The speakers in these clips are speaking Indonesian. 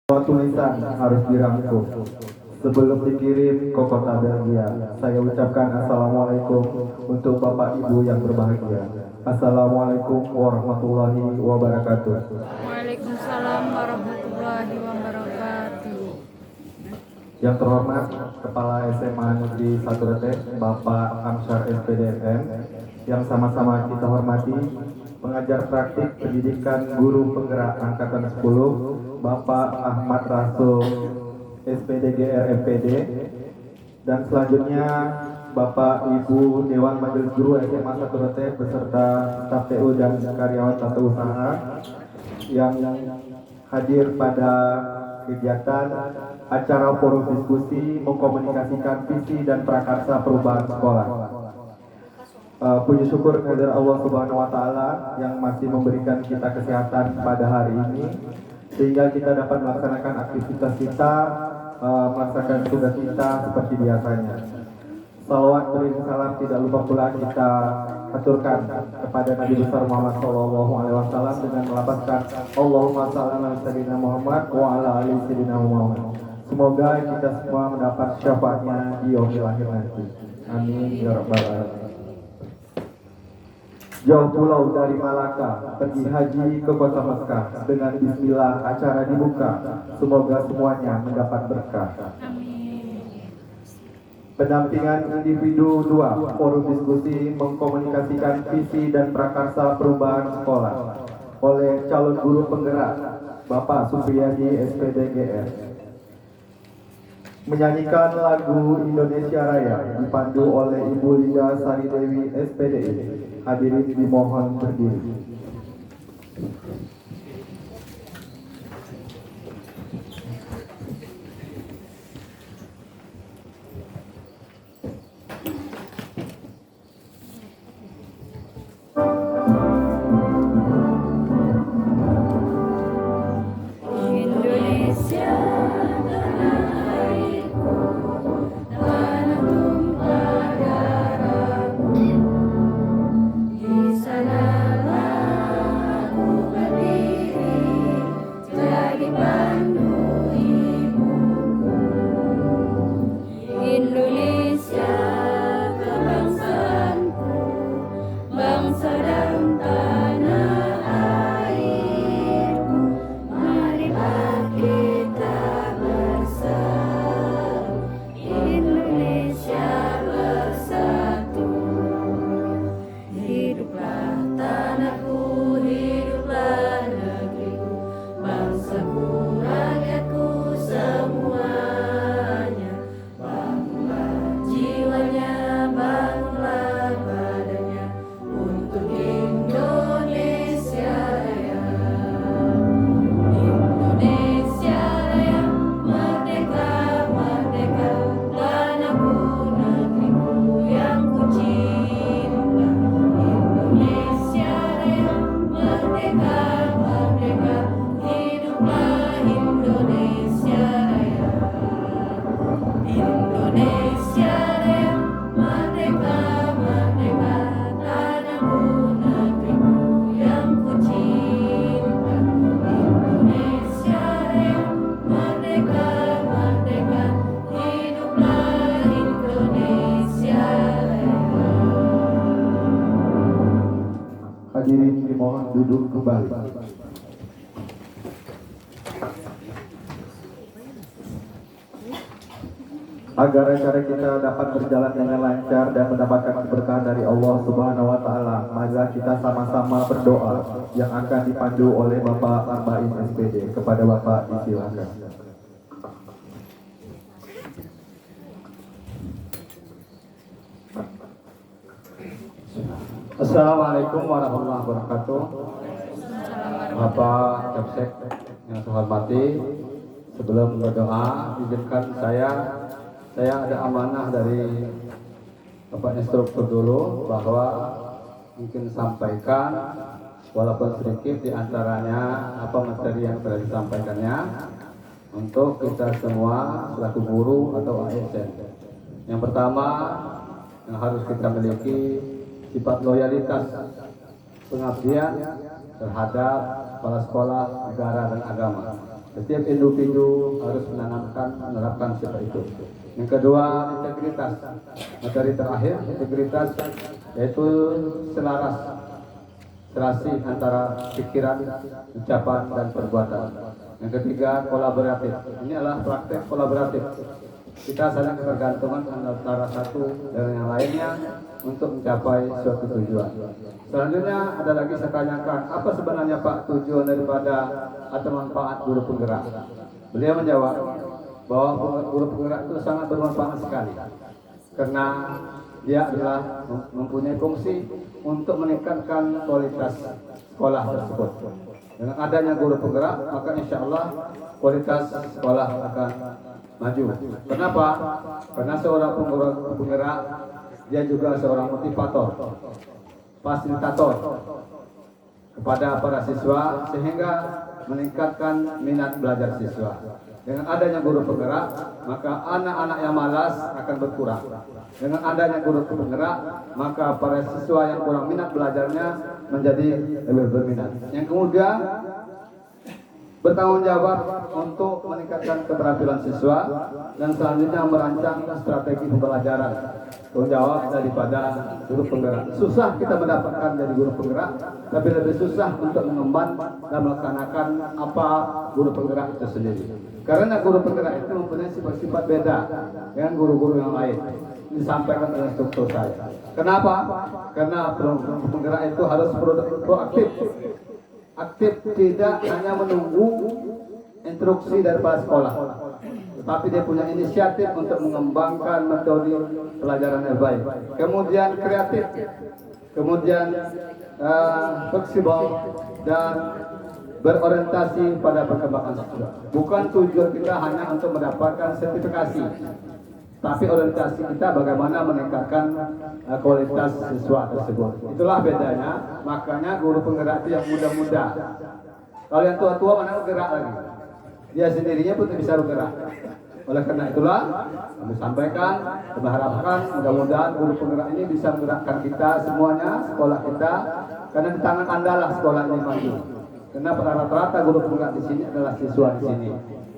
Tulisan harus dirangkum sebelum dikirim ke kota Belgia. Saya ucapkan Assalamualaikum untuk Bapak Ibu yang berbahagia. Assalamualaikum warahmatullahi wabarakatuh. Waalaikumsalam warahmatullahi wabarakatuh. Yang terhormat Kepala SMA Negeri 1 Rete, Bapak Amsyar SPDN, yang sama-sama kita hormati pengajar praktik pendidikan guru penggerak angkatan 10, Bapak Ahmad Rasul SPDGR MPD, dan selanjutnya Bapak Ibu Dewan Majelis Guru SMA 1 Rete beserta staf TU dan karyawan tata usaha yang hadir pada kegiatan acara forum diskusi mengkomunikasikan visi dan prakarsa perubahan sekolah. Puji syukur kehadirat Allah Subhanahu wa taala yang masih memberikan kita kesehatan pada hari ini sehingga kita dapat melaksanakan aktivitas kita, melaksanakan tugas kita seperti biasanya. Salawat beriring salam tidak lupa pula kita aturkan kepada Nabi besar Muhammad SAW dengan melafazkan Allahumma shalli ala sayyidina Muhammad wa ala ali sayyidina Muhammad. Semoga kita semua mendapat syafaatnya di yaumil akhir nanti. Amin ya rabbal alamin. Jauh pulau dari Malaka pergi haji ke kota Mekah, dengan bismillah acara dibuka, semoga semuanya mendapat berkah. Pendampingan individu 2, forum diskusi mengkomunikasikan visi dan prakarsa perubahan sekolah oleh calon guru penggerak Bapak Supriyadi SPDGR. Menyanyikan lagu Indonesia Raya dipandu oleh Ibu Linda Sari Dewi SPDI. Hadirin dimohon berdiri. Hadirin dimohon duduk kembali. Agar acara kita dapat berjalan dengan lancar dan mendapatkan keberkahan dari Allah Subhanahu wa taala, marilah kita sama-sama berdoa yang akan dipandu oleh Bapak Arba'in SPD. Kepada Bapak disilakan. Assalamualaikum warahmatullahi wabarakatuh. Bapak Capsek yang saya hormati, sebelum berdoa, izinkan saya ada amanah dari Bapak instruktur dulu bahwa mungkin sampaikan walaupun sedikit diantaranya apa materi yang telah disampaikannya untuk kita semua selaku guru atau ASN. Yang pertama yang harus kita miliki sifat loyalitas, pengabdian terhadap kepala sekolah, negara dan agama. Setiap individu harus menerapkan sifat itu. Yang kedua, integritas. Materi terakhir, integritas, yaitu serasi antara pikiran, ucapan, dan perbuatan. Yang ketiga, kolaboratif. Ini adalah praktek kolaboratif. Kita saling ketergantungan antara satu dengan yang lainnya untuk mencapai suatu tujuan. Selanjutnya ada lagi saya tanyakan, apa sebenarnya Pak tujuan daripada atau manfaat guru penggerak? Beliau menjawab bahwa guru penggerak itu sangat bermanfaat sekali karena dia adalah mempunyai fungsi untuk meningkatkan kualitas sekolah tersebut. Dengan adanya guru penggerak, maka insya Allah kualitas sekolah akan maju. Kenapa? Karena seorang penggerak dia juga seorang motivator, fasilitator kepada para siswa sehingga meningkatkan minat belajar siswa. Dengan adanya guru penggerak, maka anak-anak yang malas akan berkurang. Dengan adanya guru penggerak, maka para siswa yang kurang minat belajarnya menjadi lebih berminat. Yang kemudian bertanggung jawab untuk meningkatkan keterampilan siswa dan selanjutnya merancang strategi pembelajaran. Tanggung jawab daripada guru penggerak. Susah kita mendapatkan dari guru penggerak, tapi lebih susah untuk mengemban dan melaksanakan apa guru penggerak itu sendiri. Karena guru penggerak itu mempunyai sifat-sifat beda dengan guru-guru yang lain. Disampaikan oleh struktur saya. Kenapa? Karena guru penggerak itu harus proaktif. Aktif, tidak hanya menunggu instruksi daripada sekolah, tetapi dia punya inisiatif untuk mengembangkan metode pelajaran yang baik. Kemudian kreatif, kemudian fleksibel dan berorientasi pada perkembangan siswa. Bukan tujuan kita hanya untuk mendapatkan sertifikasi, tapi orientasi kita bagaimana meningkatkan kualitas siswa tersebut. Itulah bedanya. Makanya guru penggerak itu yang muda-muda. Kalau yang tua-tua mana bergerak lagi? Dia sendirinya pun tidak bisa bergerak. Oleh karena itulah kami sampaikan, kami harapkan mudah-mudahan guru penggerak ini bisa menggerakkan kita semuanya, sekolah kita. Karena di tangan Anda lah sekolah ini maju. Karena rata-rata guru penggerak di sini adalah siswa di sini.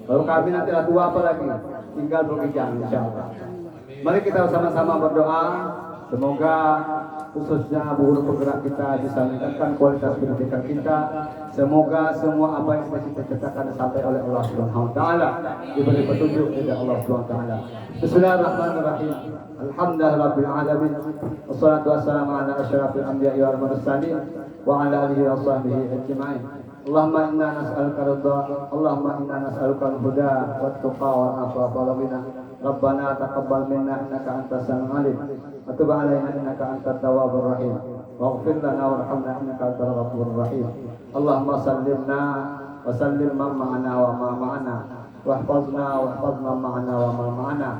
Lalu kami nanti lah tua apa lagi? Tinggal berbicara, insya Allah. Mari kita sama-sama berdoa. Semoga khususnya guru penggerak kita bisa meningkatkan kualitas pendidikan kita. Semoga semua apa yang kita cita-citakan sampai oleh Allah Subhanahu wa taala diberi petunjuk dari Allah Subhanahu wa taala. Bismillahirrahmanirrahim. Alhamdulillahirabbil alamin. Wassalatu wassalamu ala asyrafil anbiya'i wal mursalin wa ala alihi washabbihi ajma'in. Allahumma inna nas'aluka ridha, Allahumma inna nas'aluka al-huda wat-tuqa wal-'afwa wal-ghina. Rabbana taqabbal minna innaka antas samiul 'alim wa tub 'alaina innaka antat tawwabur rahim. Waghfir lana warhamna innaka antal ghafurur rahim. Allahumma sallimna wa sallim man ma'ana wa ma ma'ana wahfazna wahfaz man ma'ana wa ma ma'ana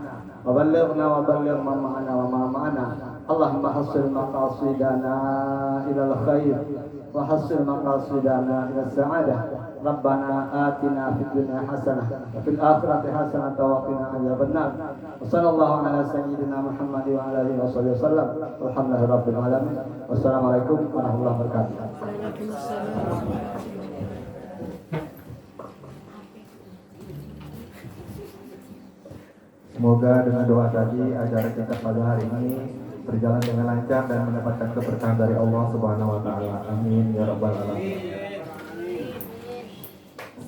wa ballighna wa balligh man ma'ana wa ma ma'ana. Allahumma hassil maqasidana ila al-khair wa hassil maqasidana ila as-sa'adah. Rabbana atina fid dunya hasanah wa fil akhirati hasanah wa qina adzabannar. Wa sallallahu ala sayyidina Muhammad wa ala alihi wasallam. Walhamdulillahi rabbil alamin. Wassalamualaikum warahmatullahi wabarakatuh. Semoga dengan doa tadi acara kita pada hari ini berjalan dengan lancar dan mendapatkan keberkahan dari Allah Subhanahu wa taala. Amin ya rabbal alamin.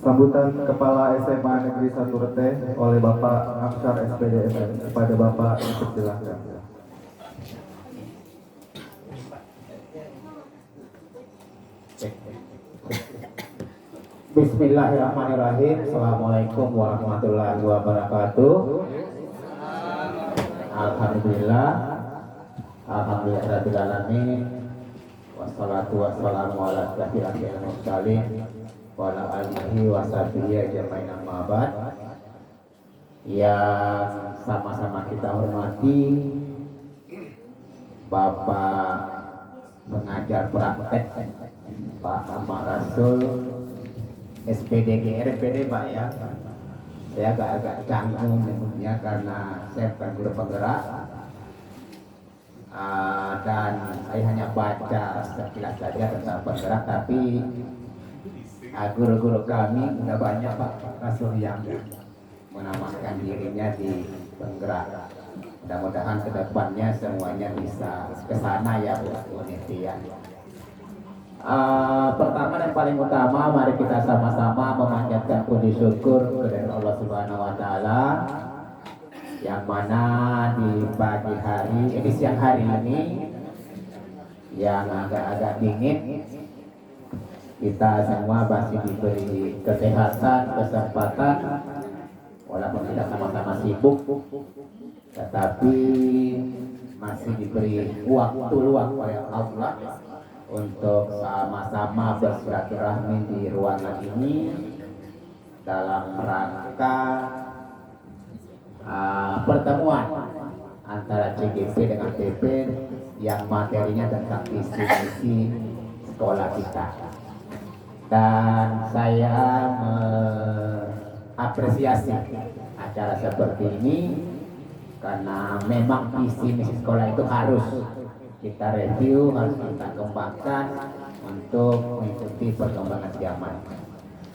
Sambutan Kepala SMA Negeri 1 Rete oleh Bapak Kamsyar SPDFN. Kepada Bapak dipersilakan. Bismillahirrahmanirrahim. Assalamualaikum warahmatullahi wabarakatuh. Alhamdulillah, alhamdulillahirabbil alamin. Wassalatu wassalamu ala asyrofil anbiya'i wal mursalin wa ala alihi washabihi ajmain, amma ba'd. Yang sama-sama kita hormati Bapak pengajar praktek Pak Ahmad Rasul SPDGR PD Pak ya. Saya agak canggung menyebutnya karena saya bukan guru penggerak. Dan saya hanya baca sekilas saja tentang penggerak, tapi guru-guru kami sudah banyak Pak Rasul yang menamakan dirinya di penggerak. Mudah-mudahan kedepannya semuanya bisa ke sana ya Bu Niti ya. Pertama dan paling utama, mari kita sama-sama memanjatkan puji syukur kepada Allah Subhanahu wa taala yang mana di pagi hari, di siang hari ini yang agak-agak dingin, kita semua masih diberi kesehatan, kesempatan, walaupun kita sama-sama sibuk, tetapi masih diberi waktu luang oleh Allah untuk sama-sama bersilaturahmi di ruangan ini dalam rangka pertemuan antara CGP dengan PP yang materinya tentang visi misi sekolah kita. Dan saya mengapresiasi acara seperti ini karena memang visi misi sekolah itu harus kita review, harus kita kembangkan untuk mengikuti perkembangan zaman.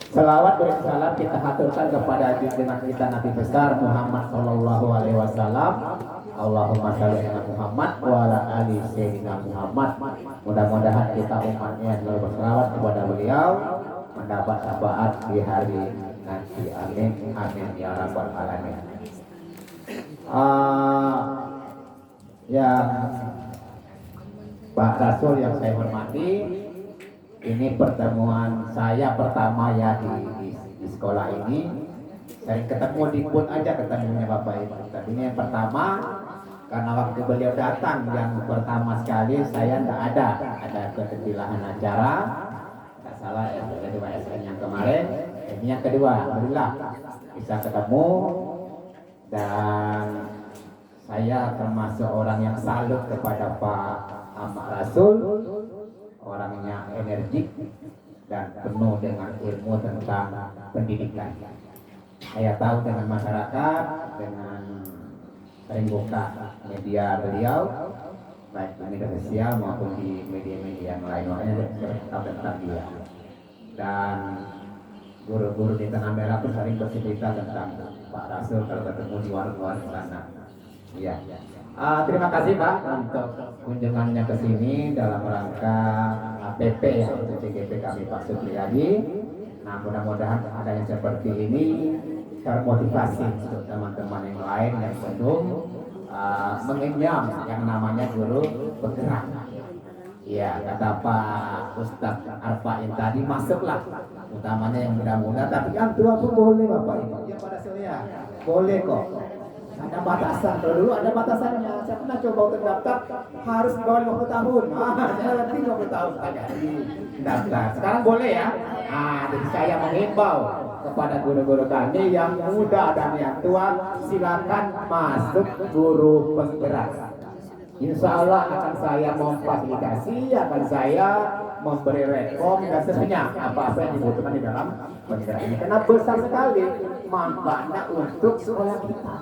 Selawat bersalam kita haturkan kepada junjungan kita Nabi besar Muhammad Sallallahu Alaihi Wasallam. Allahumma shalli ala Muhammad wa ala ali sayyidina Muhammad. Mudah-mudahan kita umatnya selalu berselawat kepada beliau, mendapat syafaat di hari nanti. Amin amin ya rabbal alamin. Yang Pak Rasul yang saya hormati, ini pertemuan saya pertama ya di sekolah ini. Saya ketemu di pun aja ketemunya Bapak Ibu. Tapi ini yang pertama, karena waktu beliau datang yang pertama sekali saya tidak ada kekecilan acara, tidak salah ya, kedua SN yang kemarin. Ini yang kedua, alhamdulillah bisa ketemu, dan saya termasuk orang yang salut kepada Pak Ahmad Rasul. Orangnya energik dan penuh dengan ilmu tentang pendidikan. Saya tahu dengan masyarakat, dengan sering buka media beliau, baik di media sosial maupun di media-media yang lain, makanya tahu tentang dia. Dan guru-guru di Tanah Merah pun sering bercerita tentang Pak Rasul kalau ketemu di warung-warung sana. Iya. Terima kasih Pak untuk kunjungannya ke sini dalam rangka APP ya, untuk CGP kami Pak Supriyadi. Nah, mudah-mudahan ada yang seperti ini termotivasi untuk teman-teman yang lain yang belum mengenyam yang namanya guru bergerak. Ya, kata Pak Ustadz Arfa'in tadi, masuklah utamanya yang muda-muda, tapi yang tua pun boleh Bapak Ibu. Ya pada saya boleh kok. Ada batasan, kalau dulu ada batasannya. Saya pernah coba untuk daftar harus di bawah 50 tahun. Saya lebih 50 tahun saja di daftar. Sekarang boleh ya. Jadi saya mengimbau kepada guru-guru kami yang muda dan yang tua, silakan masuk guru penggerak. Insya Allah akan saya memfasilitasi, akan saya memberi rekom dan seterusnya apa-apa yang dibutuhkan di dalam penggerak ini. Karena besar sekali manfaatnya untuk sekolah kita,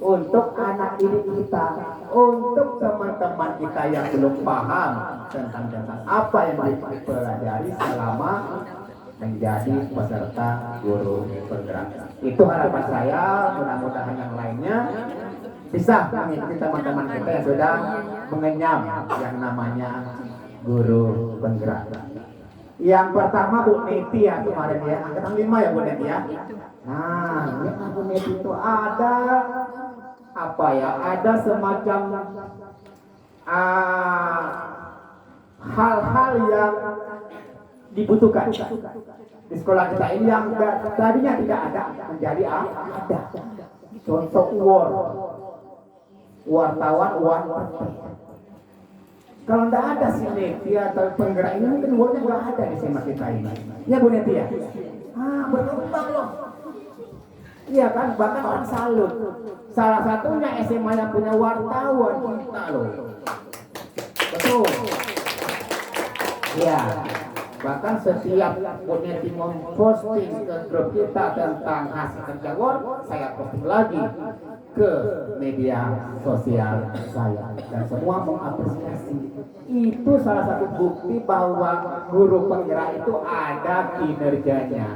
untuk anak didik kita, untuk teman-teman kita yang belum paham tentang apa yang dipelajari selama menjadi peserta guru penggerak. Itu harapan saya, mudah-mudahan yang lainnya bisa mengikuti teman-teman kita yang sudah mengenyam yang namanya guru penggerak. Yang pertama Bu Neti ya kemarin ya, angkatan 5 ya Bu Neti ya. Nah, ini Bu Neti itu ada apa ya, ada semacam hal-hal yang dibutuhkan di sekolah kita ini yang tadinya tidak ada menjadi ada. Contoh wartawan. Kalau tidak ada sinergi atau penggerak ini, mungkin wordnya nggak ada di SMA kita ini. Ya Bu Neti ya. Berkembang loh. Iya kan, bahkan orang salut. Salah satunya SMA yang punya wartawan kita loh. Betul. Iya. Bahkan setiap Boneti memposting ke grup kita tentang hasil kerja Word, saya posting lagi ke media sosial saya dan semua mengapresiasi. Itu salah satu bukti bahwa guru penggerak itu ada kinerjanya.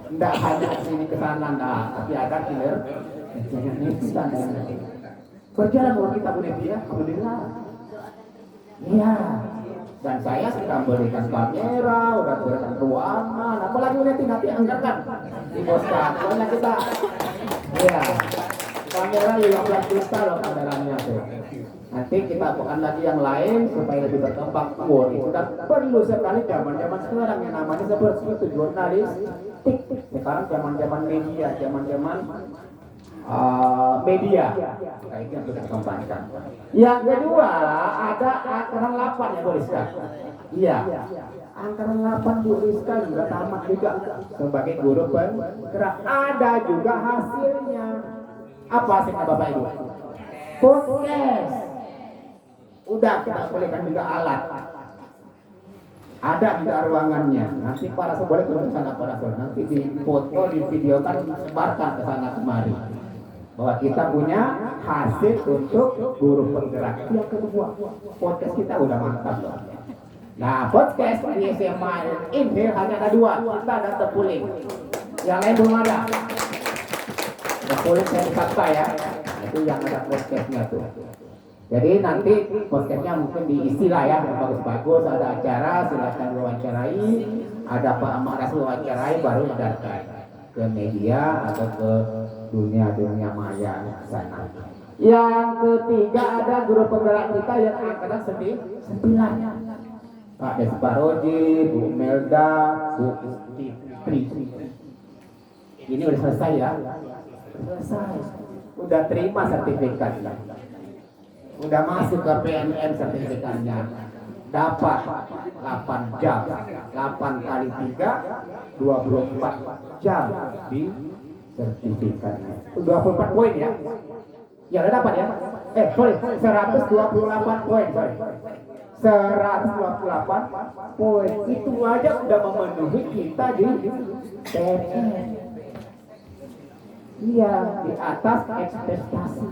Tidak hanya sini ke sana, tapi ada kinerjanya. Itu tandanya. Berjalan waktu kita Boneti ya, alhamdulillah. Iya. Dan saya sudah berikan kamera, udah berikan ruangan, apalagi nanti anggarkan di Boskan. Soalnya kita, ya, kamera 15 juta loh kameranya tuh. Nanti kita bukan lagi yang lain supaya lebih berkembang. Wah, itu kan perlu sekali zaman sekarang yang namanya seperti jurnalistik. Sekarang zaman media, media kayak itu yang kita kembangkan. Yang kedua ada angkatan 8 ya Bu Rizka. Iya. Angkatan 8 Bu Rizka juga tamat juga sebagai guru penggerak. Ada juga hasilnya. Apa hasilnya Bapak Ibu? Podcast. Udah kita bolehkan juga alat. Ada juga ruangannya. Nanti para boleh turun ke sana para nanti di foto, di videokan, sebarkan ke sana kemari. Bahwa kita punya hasil untuk guru penggerak. Yang kedua, podcast kita udah mantap loh. Nah, podcast di SMA ini hanya ada 2, kita dan Tepuling. Yang lain belum ada. Tepuling saya dikata ya. Itu yang ada podcastnya tuh. Jadi nanti podcastnya mungkin diisi lah ya, yang bagus-bagus, ada acara, silakan wawancarai, ada Pak Ahmad Rasul wawancarai, baru edarkan ke media atau ke dunia maya sana. Yang ketiga ada guru penggerak kita yang angkatan 9. Pak Desparoji, Bu Melda, Bu Fitri. Ini udah selesai ya? Selesai. Udah terima sertifikatnya. Udah masuk ke PNN sertifikatnya. Dapat 8 jam. 8 kali 3, 24 jam di sertifikatnya. 24 poin ya. Ya udah dapat ya. Sorry, 128 poin. 128 poin. Itu aja udah memenuhi kita di PNN. Iya, di atas ekspektasi.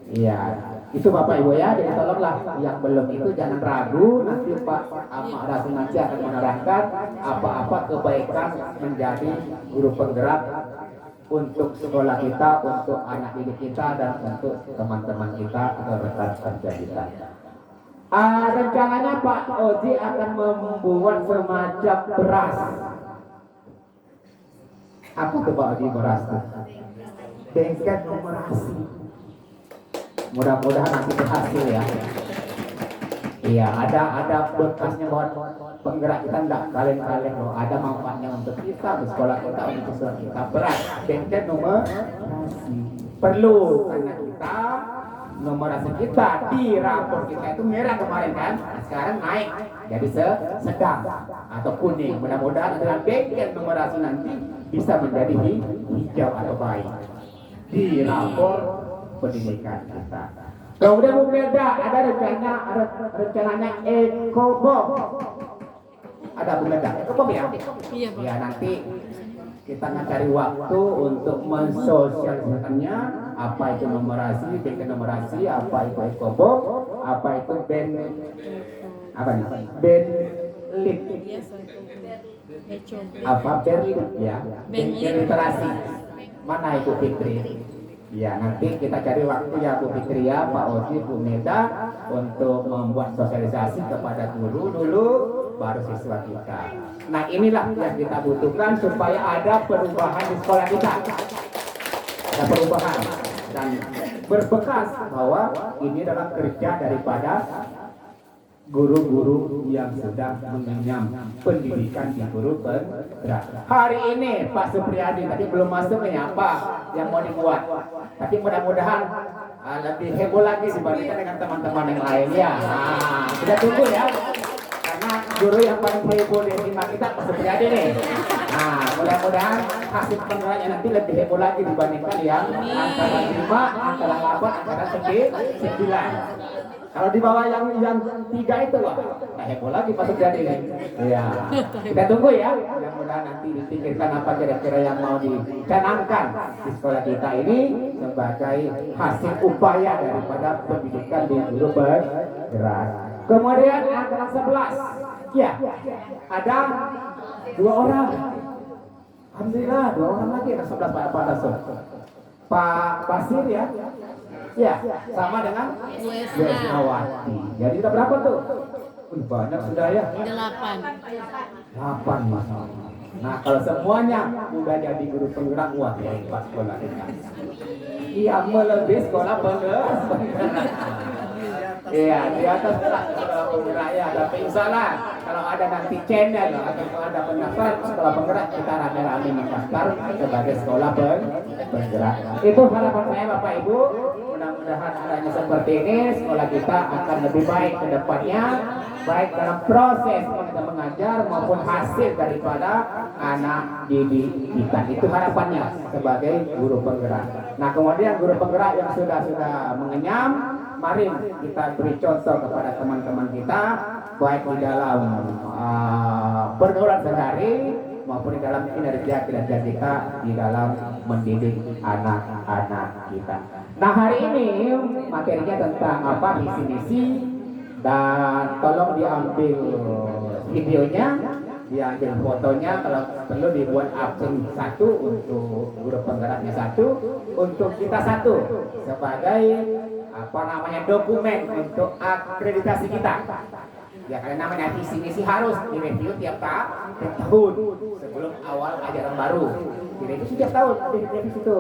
Iya, itu Bapak Ibu ya. Jadi tolonglah yang belum itu jangan ragu. Nanti Pak Ahmad Rasul nanti akan menerangkan apa-apa kebaikan menjadi guru penggerak untuk sekolah kita, untuk anak didik kita, dan untuk teman-teman kita atau rekan kerja kita. Rencananya Pak Oji akan membuat semacam beras. Apa tuh Pak Oji beras? Bengkel numerasi. Mudah-mudahan nanti berhasil ya. Iya, ada bekasnya buat penggerak kita enggak kaleng-kaleng loh. Ada manfaatnya untuk kita, di sekolah kita, untuk sekolah kita. Berat, bengkel numerasi. Perlu karena kita numerasi kita di rapor kita itu merah kemarin kan. Sekarang naik jadi sedang atau kuning. Mudah-mudahan dengan bengkel numerasi nanti bisa menjadi hijau atau baik di rapor pendidikan kita. Kemudian Bu Melda ada rencananya ekobom. Ada Bu Melda ekobom ya? Iya Pak. Ya nanti kita cari waktu untuk mensosialisasikannya. Apa itu numerasi, bengkel numerasi, apa itu ekobom, apa itu band lit, apa berlit ya, bengkel literasi. Mana Ibu Fitri? Ya nanti kita cari waktu ya Bu Fitri ya, Pak Oji, Bu Melda untuk membuat sosialisasi kepada guru dulu, baru siswa kita. Nah inilah yang kita butuhkan supaya ada perubahan di sekolah kita. Ada perubahan dan berbekas bahwa ini adalah kerja daripada guru-guru yang sedang mengenyam pendidikan di guru penggerak. Hari ini Pak Supriyadi tadi belum masuk ini apa yang mau dibuat. Tapi mudah-mudahan lebih heboh lagi dibandingkan dengan teman-teman yang lainnya. Nah, kita tunggu ya. Karena guru yang paling heboh di lima kita Pak Supriyadi nih. Nah, mudah-mudahan hasil penggeraknya nanti lebih heboh lagi dibandingkan yang antara 5, antara 8, antara 9. Kalau di bawah yang 3 itu wah, nah heboh lagi masuk jadi nih. Iya. Kita tunggu ya. Mudah-mudahan nanti dipikirkan apa kira-kira yang mau dicanangkan di sekolah kita ini sebagai hasil upaya daripada pendidikan di guru bergerak. Kemudian kelas 11. Ya, ada 2 orang. Alhamdulillah 2 orang lagi kelas 11 Pak Rasul. Pak Basir ya. Ya, sama dengan Wesnawati. Jadi kita berapa tuh? Banyak sudah ya. 8 masalah. Nah kalau semuanya udah jadi guru penggerak, wah hebat sekolah kita. Iya melebihi sekolah penggerak. Iya di atas sekolah penggerak ya. Tapi insya Allah kalau ada nanti channel atau kalau ada pendaftar sekolah penggerak, kita rame-rame mendaftar sebagai sekolah penggerak. Itu harapan saya Bapak Ibu. Mudah-mudahan adanya seperti ini sekolah kita akan lebih baik ke depannya, baik dalam proses kita mengajar maupun hasil daripada anak didik kita. Itu harapannya sebagai guru penggerak. Nah kemudian guru penggerak yang sudah mengenyam, mari kita beri contoh kepada teman-teman kita baik di dalam pergaulan sehari maupun di dalam kinerja kita di dalam mendidik anak-anak kita. Nah hari ini materinya tentang apa visi-misi, dan tolong diambil videonya, diambil fotonya, kalau perlu dibuat absen 1 untuk guru penggeraknya 1, untuk kita 1 sebagai apa namanya dokumen untuk akreditasi kita. Ya karena namanya visi misi harus direview tiap tahun sebelum awal ajaran baru. Direview setiap tahun ada direview itu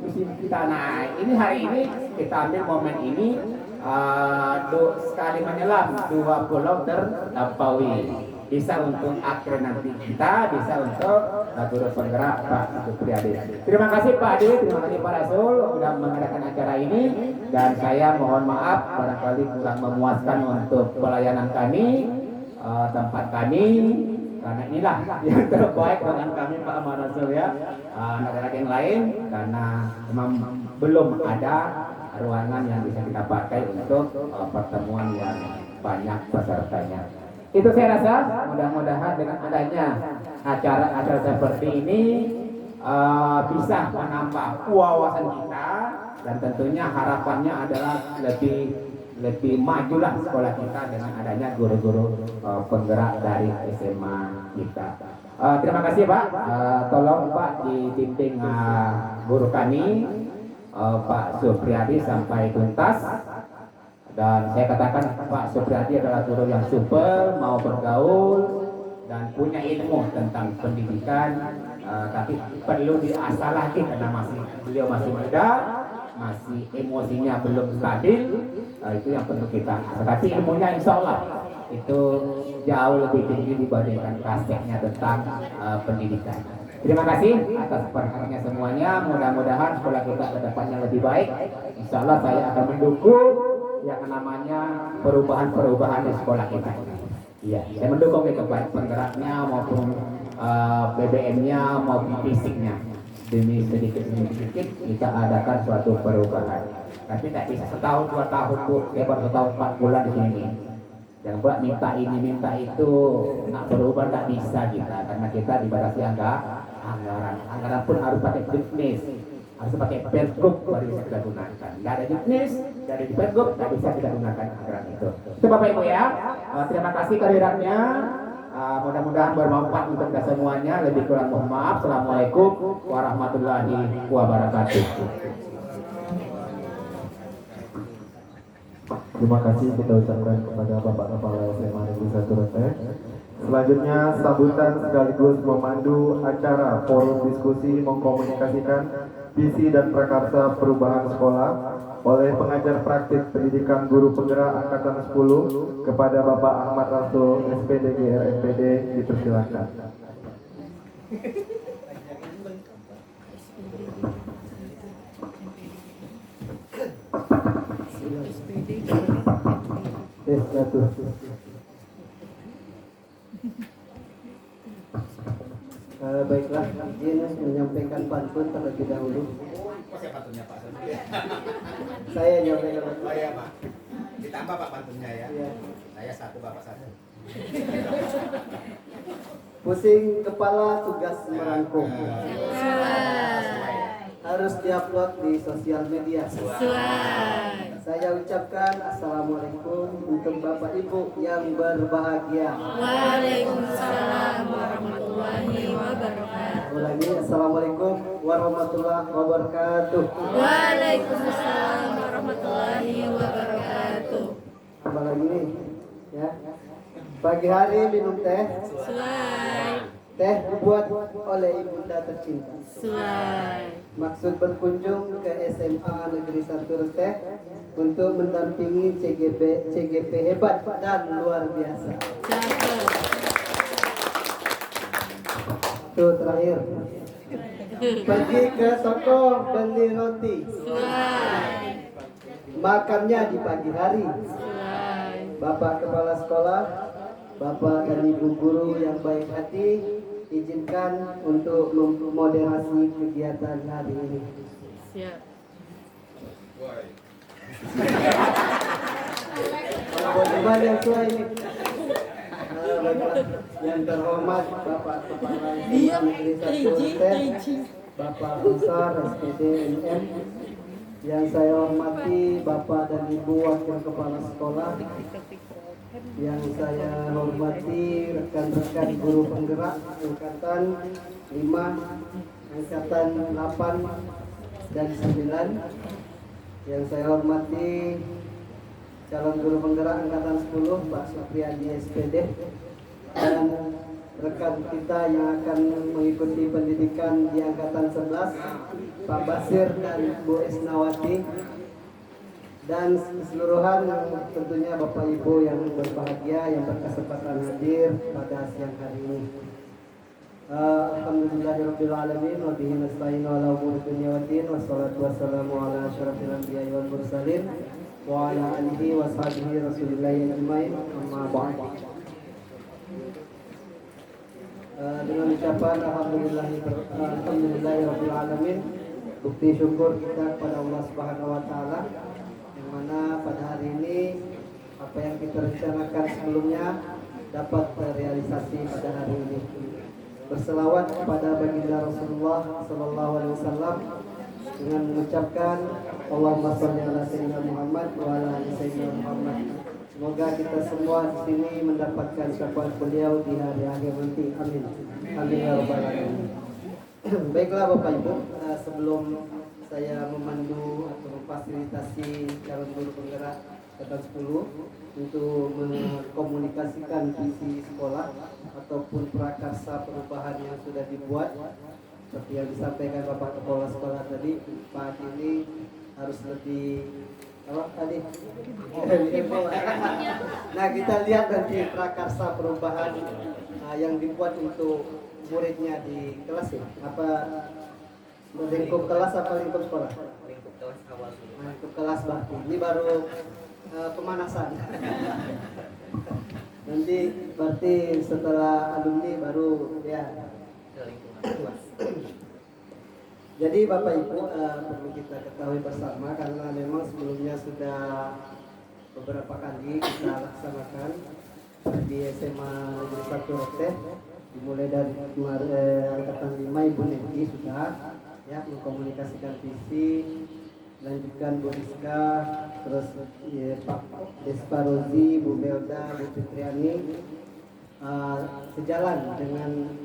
visi kita. Nah ini hari ini kita ambil momen ini sekali menyelam 2 pulau terlampaui. Bisa untuk akhir nanti kita, bisa untuk guru penggerak Pak Supriyadi. Terima kasih Pak Adi, terima kasih Pak Rasul sudah mengadakan acara ini, dan saya mohon maaf barangkali kurang memuaskan untuk pelayanan kami, tempat kami, karena inilah yang terbaik dengan kami Pak Rasul ya. Negara yang lain karena memang belum ada ruangan yang bisa kita pakai untuk pertemuan yang banyak pesertanya. Itu saya rasa mudah-mudahan dengan adanya acara-acara seperti ini bisa menambah wawasan kita, dan tentunya harapannya adalah lebih majulah sekolah kita dengan adanya guru-guru penggerak dari SMA kita. Terima kasih Pak. Tolong Pak dibimbing guru kami Pak Supriyadi sampai tuntas. Dan saya katakan Pak Supriyadi adalah guru yang super, mau bergaul dan punya ilmu tentang pendidikan, tapi perlu diasah lagi karena beliau masih muda, masih emosinya belum stabil. Itu yang perlu kita asah. Tapi ilmunya insya Allah itu jauh lebih tinggi dibandingkan kasetnya tentang pendidikan. Terima kasih atas perhatiannya semuanya. Mudah-mudahan sekolah kita ke depannya lebih baik. Insya Allah saya akan mendukung yang namanya perubahan-perubahan di sekolah kita. Iya, saya mendukung itu baik penggeraknya maupun BBM-nya maupun fisiknya. Demi sedikit kita adakan suatu perubahan. Tapi tidak bisa setahun 2 tahun Bu, ya baru setahun 4 bulan di sini. Jangan buat minta ini minta itu, nak berubah tidak bisa kita, karena kita dibatasi anggaran pun harus pakai bisnis. Harus pakai pergub baru bisa kita gunakan. Tidak ada bisnis, dari pergub tidak bisa kita gunakan anggaran itu. Itu Bapak Ibu ya. Terima kasih kehadirannya. Mudah-mudahan bermanfaat untuk kita semuanya. Lebih kurang mohon maaf. Assalamualaikum warahmatullahi wabarakatuh. Terima kasih kita ucapkan kepada Bapak Kepala SMA Negeri 1 Rete. Selanjutnya sambutan sekaligus memandu acara forum diskusi mengkomunikasikan visi dan prakarsa perubahan sekolah oleh pengajar praktik pendidikan guru penggerak angkatan 10 kepada Bapak Ahmad Rasul SPD GRMPD, dipersilakan. Baiklah, izin menyampaikan pantun terlebih dahulu. Saya nyampaikan pantun. Ditambah Pak pantunnya ya. Iya. Saya satu, Bapak satu. Pusing kepala tugas merangkum. Harus diupload di sosial media. Saya ucapkan Assalamualaikum untuk Bapak Ibu yang berbahagia. Waalaikumsalam warahmatullahi wabarakatuh. Ulangi, Assalamualaikum warahmatullahi wabarakatuh. Waalaikumsalam warahmatullahi wabarakatuh. Apa lagi nih? Ya. Pagi hari minum teh. Suai, Teh dibuat oleh ibunda tercinta. suai. Maksud berkunjung ke SMA Negeri 1 Reteh untuk mendampingi CGP hebat dan luar biasa. Cakep. Tuh terakhir. Pergi ke toko beli roti. Suai, Makannya di pagi hari. suai. Bapak Kepala Sekolah, Bapak dan Ibu Guru yang baik hati, izinkan untuk memoderasi kegiatan hari ini. Siap. Bagaimana yang tua ini? Baiklah. Yang terhormat Bapak Kepala SMA Negeri 1 Reteh, Bapak Besar SPD MM, yang saya hormati Bapak dan Ibu Wakil Kepala Sekolah, yang saya hormati rekan-rekan guru penggerak angkatan 5, angkatan 8 dan 9, yang saya hormati calon guru penggerak angkatan 10 Pak Supriyadi SPD, dan rekan kita yang akan mengikuti pendidikan di angkatan 11 Pak Basir dan Bu Isnawati, dan keseluruhan tentunya Bapak Ibu yang berbahagia yang berkesempatan hadir pada siang hari ini. Alhamdulillahirabbil alamin wa bihi nasta'inu ala umuri dunya waddin wassalatu wassalamu ala asyrafil anbiya'i wal mursalin wa ala alihi wa sahbihi rasulillahi ajmain, amma ba'd. Dengan ucapan alhamdulillahirabbil alamin, bukti syukur kita kepada Allah Subhanahu wa taala, yang mana pada hari ini apa yang kita rencanakan sebelumnya dapat terrealisasi pada hari ini. Berselawat kepada baginda Rasulullah sallallahu alaihi wasallam dengan mengucapkan Allahumma shalli ala sayyidina Muhammad wa ala ali sayyidina Muhammad. Semoga kita semua di sini mendapatkan syafaat beliau di hari akhir nanti. Amin. Amin ya rabbal alamin. Baiklah Bapak Ibu, sebelum saya memandu atau memfasilitasi calon guru penggerak angkatan 10 untuk mengkomunikasikan visi sekolah ataupun prakarsa perubahan yang sudah dibuat, seperti yang disampaikan Bapak Kepala Sekolah tadi, Pak ini harus lebih tadi. Nah, kita lihat nanti prakarsa perubahan yang dibuat untuk muridnya di kelas ya. Apa lingkup kelas apa lingkup sekolah? Lingkup kelas awal dulu. Lingkup kelas berarti. Ini baru pemanasan. Nanti berarti setelah alumni baru ya. Ke lingkungan kelas. Jadi Bapak Ibu, perlu kita ketahui bersama karena memang sebelumnya sudah beberapa kali kita laksanakan di SMA Negeri 1 Reteh, dimulai dari angkatan 5 Ibu Neti sudah ya mengkomunikasikan visi, lanjutkan Bu Rizka, terus ya, Pak Desparozi, Bu Belda, Bu Fitriani, sejalan dengan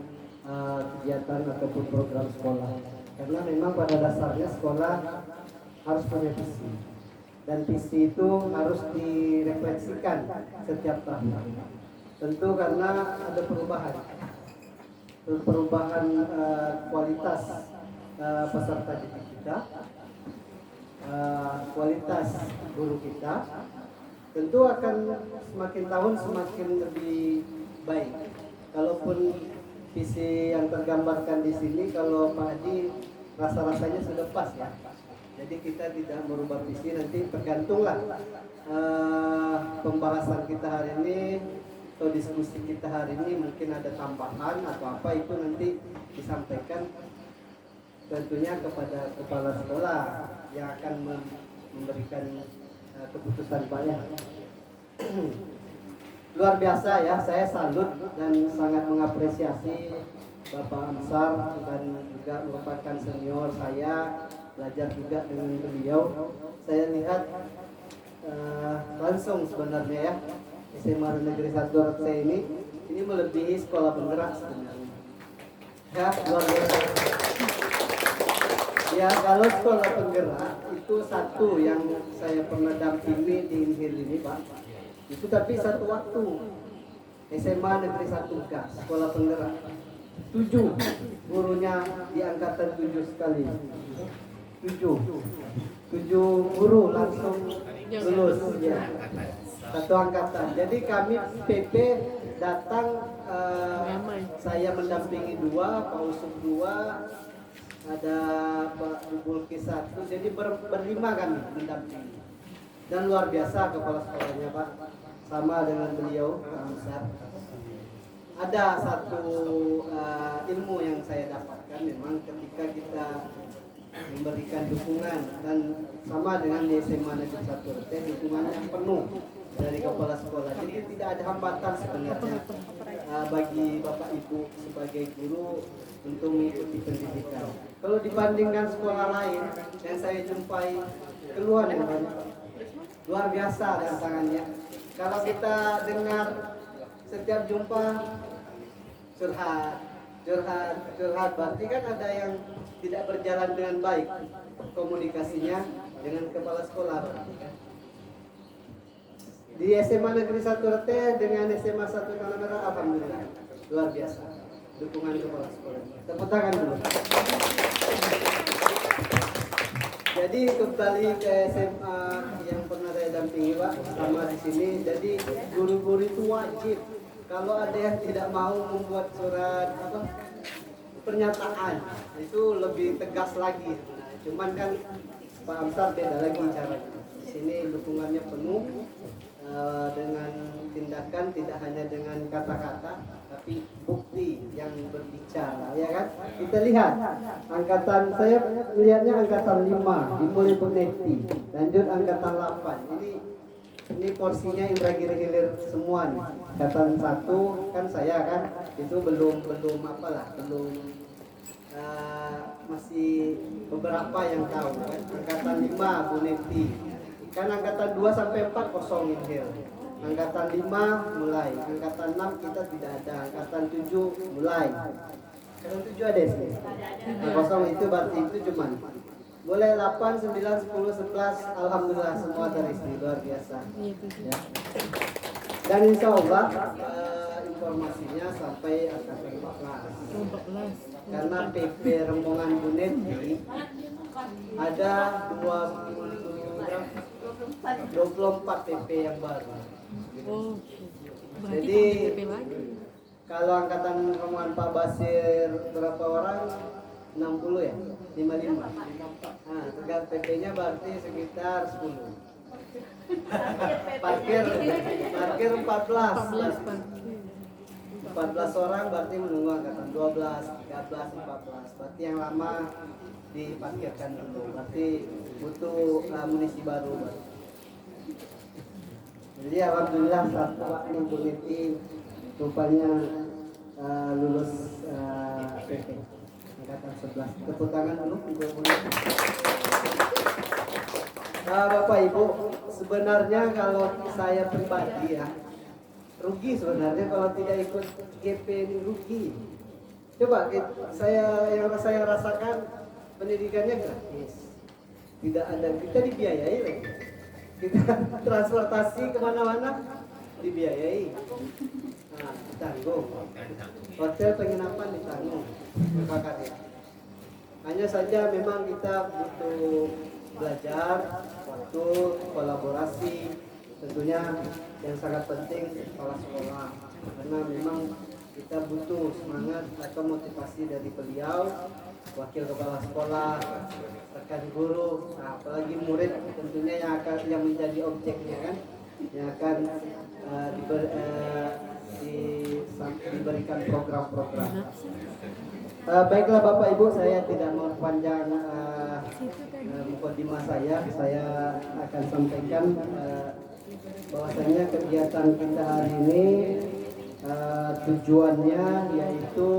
kegiatan ataupun program sekolah. Karena memang pada dasarnya sekolah harus punya visi, dan visi itu harus direfleksikan setiap tahun. Tentu karena ada perubahan kualitas peserta didik kita, kualitas guru kita, tentu akan semakin tahun semakin lebih baik. Kalaupun visi yang tergambarkan di sini, kalau Pak Haji rasa-rasanya sudah pas ya. Jadi kita tidak merubah visi, nanti tergantunglah pembahasan kita hari ini atau diskusi kita hari ini, mungkin ada tambahan atau apa itu nanti disampaikan tentunya kepada kepala sekolah yang akan memberikan keputusan Pak ya. Luar biasa ya, saya salut dan sangat mengapresiasi Bapak Ansar dan juga merupakan senior saya, belajar juga dengan beliau. Saya lihat langsung sebenarnya ya, SMA Negeri 1 RT ini melebihi sekolah penggerak sebenarnya. Ya, luar biasa. Ya, kalau sekolah penggerak itu satu yang saya pernah dampingi di Inhil ini Pak. Itu tapi satu waktu SMA Negeri 1 Gas, sekolah penggerak 7 gurunya di angkatan 7 sekali 7 guru langsung lulus ya. Satu angkatan. Jadi kami PP datang, saya mendampingi 2, Pak Usuk 2, ada Pak Bulkis 1, jadi berlima kami mendampingi. Dan luar biasa kepala sekolahnya Pak, sama dengan beliau Pak Ansar. Ada satu ilmu yang saya dapatkan memang ketika kita memberikan dukungan, dan sama dengan di SMA Negeri 1 RT dukungannya penuh dari kepala sekolah. Jadi tidak ada hambatan sebenarnya bagi Bapak Ibu sebagai guru untuk mengikuti pendidikan. Kalau dibandingkan sekolah lain yang saya jumpai keluhan yang banyak, luar biasa tantangannya. Kalau kita dengar setiap jumpa curhat, berarti kan ada yang tidak berjalan dengan baik komunikasinya dengan kepala sekolah. Di SMA Negeri 1 RT dengan SMA 1 Tanah Merah, alhamdulillah luar biasa dukungan kepala sekolah. Tepuk tangan dulu. Jadi kembali ke SMA yang pernah saya dampingi Pak, sama di sini. Jadi guru-guru itu wajib, kalau ada yang tidak mau membuat surat pernyataan, itu lebih tegas lagi. Cuman kan Pak Ansar beda lagi caranya. Di sini dukungannya penuh dengan tindakan, tidak hanya dengan kata-kata, tapi bukti yang berbicara, ya kan? Kita lihat angkatan, saya melihatnya angkatan 5 dimulai Bu Neti, lanjut angkatan 8. Ini porsinya Indragiri Hilir semua nih. Angkatan 1 kan saya kan, itu belum apalah, belum masih beberapa yang tahu kan. Angkatan 5 Bu Neti. Kan angkatan 2 sampai 4 kosong Inhil. Angkatan 5 mulai, angkatan 6 kita tidak ada, angkatan 7 mulai. Angkatan 7 ada sih. Nah, kosong itu berarti itu cuman. Boleh 8, 9, 10, 11, alhamdulillah semua terisi, luar biasa. Ya. Dan insya Allah informasinya sampai angkatan 14. Karena PP rombongan Bu Neti ada 24 PP yang baru. Oh, berarti Jadi kalau angkatan rombongan Pak Basir berapa orang? 60 ya? 55. Nah, tergantung PP-nya berarti sekitar 10. Parkir 14. 14 orang berarti menunggu angkatan 12, 13, 14. Berarti yang lama diparkirkan dulu. Berarti butuh amunisi baru. Jadi alhamdulillah satu yang Bu Neti rupanya lulus PP angkatan 11. Tepuk tangan dulu untuk Bu Neti. Bapak Ibu, sebenarnya kalau saya pribadi ya rugi sebenarnya kalau tidak ikut GP ini, rugi. Coba yang saya rasakan pendidikannya gratis, tidak ada, kita dibiayai lagi, kita transportasi kemana-mana dibiayai, nah, ditanggung, hotel penginapan ditanggung, ya. Hanya saja memang kita butuh belajar, waktu, kolaborasi, tentunya yang sangat penting kepala sekolah, karena memang kita butuh semangat atau motivasi dari beliau, wakil kepala sekolah, rekan guru, nah, apalagi murid tentunya yang menjadi objeknya kan, yang akan diberikan program-program. Baiklah Bapak Ibu, saya tidak mau panjang mukadimah saya akan sampaikan bahwasanya kegiatan kita hari ini tujuannya yaitu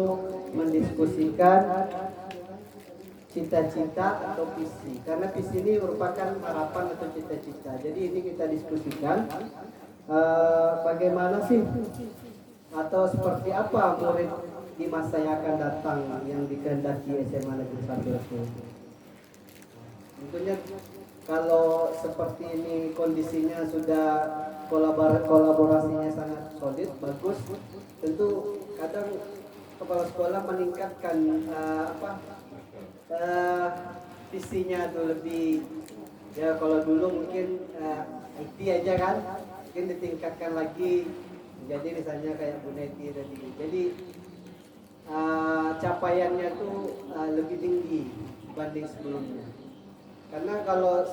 mendiskusikan cita-cita atau visi, karena visi ini merupakan harapan atau cita-cita. Jadi ini kita diskusikan bagaimana sih atau seperti apa murid di masa yang akan datang yang dikehendaki SMA Negeri 1 Rete. Tentunya kalau seperti ini kondisinya sudah kolaborasinya sangat solid, bagus, tentu kadang kepala sekolah meningkatkan visinya tuh lebih, ya kalau dulu mungkin IT aja kan, mungkin ditingkatkan lagi jadi misalnya kayak Bu Neti tadi. Jadi capaiannya tuh lebih tinggi dibanding sebelumnya. Karena kalau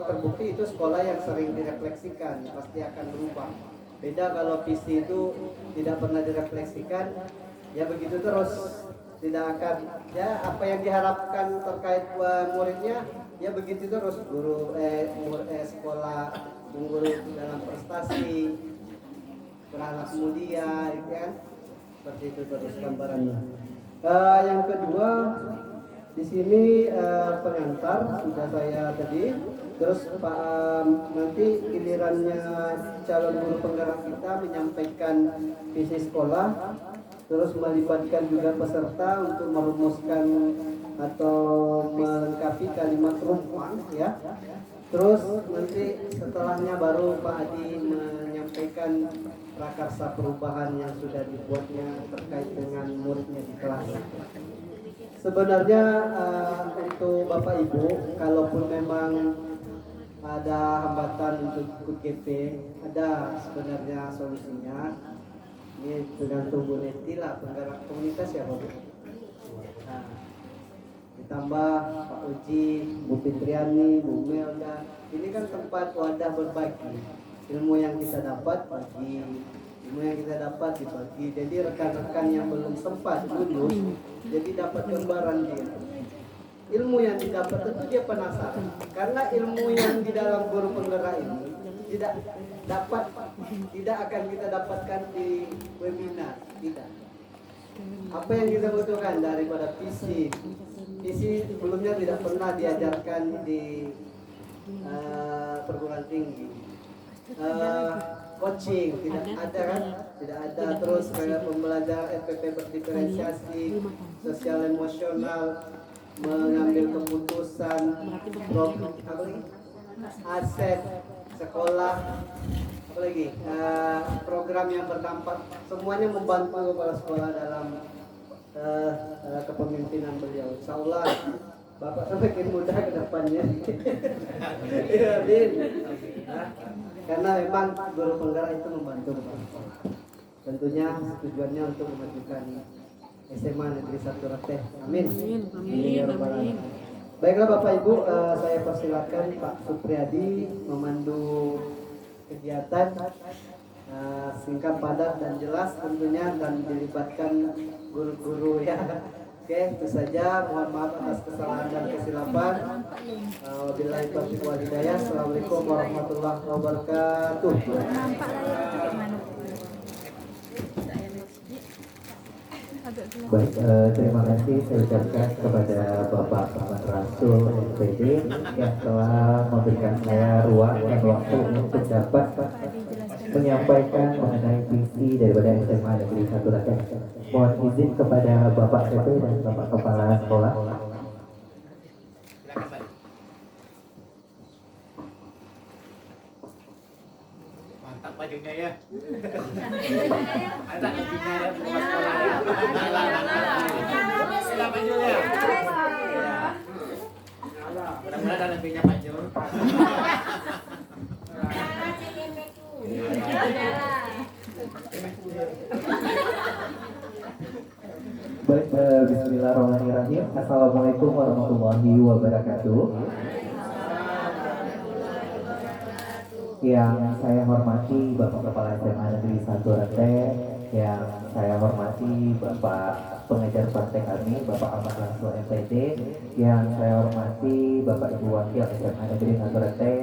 terbukti itu sekolah yang sering direfleksikan pasti akan berubah. Beda kalau visi itu tidak pernah direfleksikan, ya begitu terus, tidak akan, ya apa yang diharapkan terkait muridnya ya begitu terus. Sekolah mengguru dalam prestasi, beranak mulia, gitu kan, seperti itu terus gambarannya. Yang kedua di sini pengantar sudah saya tadi, terus nanti gilirannya calon guru penggerak kita menyampaikan visi sekolah, terus melibatkan juga peserta untuk merumuskan atau melengkapi kalimat rumpang, ya. Terus nanti setelahnya baru Pak Adi menyampaikan prakarsa perubahan yang sudah dibuatnya terkait dengan muridnya di kelas. Sebenarnya untuk Bapak Ibu, kalaupun memang ada hambatan untuk ikut GP, ada sebenarnya solusinya. Ini tergantung Bu Neti lah, penggerak komunitas ya Bapak. Nah, ditambah Pak Uji, Bu Fitriani, Bu Melda, ini kan tempat wadah berbagi. Ilmu yang kita dapat bagi, ilmu yang kita dapat dibagi. Jadi rekan-rekan yang belum sempat lulus, jadi dapat gambaran dia. Ilmu yang didapat tentu dia penasaran, karena ilmu yang di dalam guru penggerak ini tidak akan kita dapatkan di webinar, tidak. Apa yang kita butuhkan daripada visi sebelumnya tidak pernah diajarkan di perguruan tinggi. Coaching tidak ada kan, tidak ada. Terus kayak pembelajaran FPP berdiferensiasi, sosial emosional, mengambil keputusan, aset sekolah, apalagi program yang berdampak, semuanya membantu kepala sekolah dalam kepemimpinan beliau. Insya Allah Bapak semakin mudah ke depannya. Iya, Din. Karena memang guru penggerak itu membantu kepala sekolah. Tentunya tujuannya untuk memajukan SMA Negeri 1 Rete. Amin. Amin. Baiklah Bapak Ibu, saya persilakan Pak Supriyadi memandu kegiatan singkat, padat dan jelas tentunya, dan dilibatkan guru-guru ya. Oke, itu saja. Mohon maaf atas kesalahan dan kesilapan. Wabillahi taufiq wal hidayah. Assalamualaikum warahmatullahi wabarakatuh. Baik, terima kasih saya ucapkan kepada Bapak Ahmad Rasul SPD yang telah memberikan saya ruang dan waktu untuk dapat menyampaikan mengenai visi daripada SMA Negeri 1 Rete. Mohon izin kepada Bapak CP dan Bapak Kepala Sekolah. Mantap bajunya ya. Ada bajunya ya, sekolah ya. Sudah bajunya. Mudah-mudahan ada lebihnya Pak Jo. Baik, bismillahirrahmanirrahim. Assalamualaikum warahmatullahi wabarakatuh. Yang saya hormati Bapak Kepala SMA Negeri 1 Rete, yang saya hormati Bapak pengajar praktek kami, Bapak Ahmad Langsung MPD, yang saya hormati Bapak Ibu Wakil SMA Negeri 1 Rete,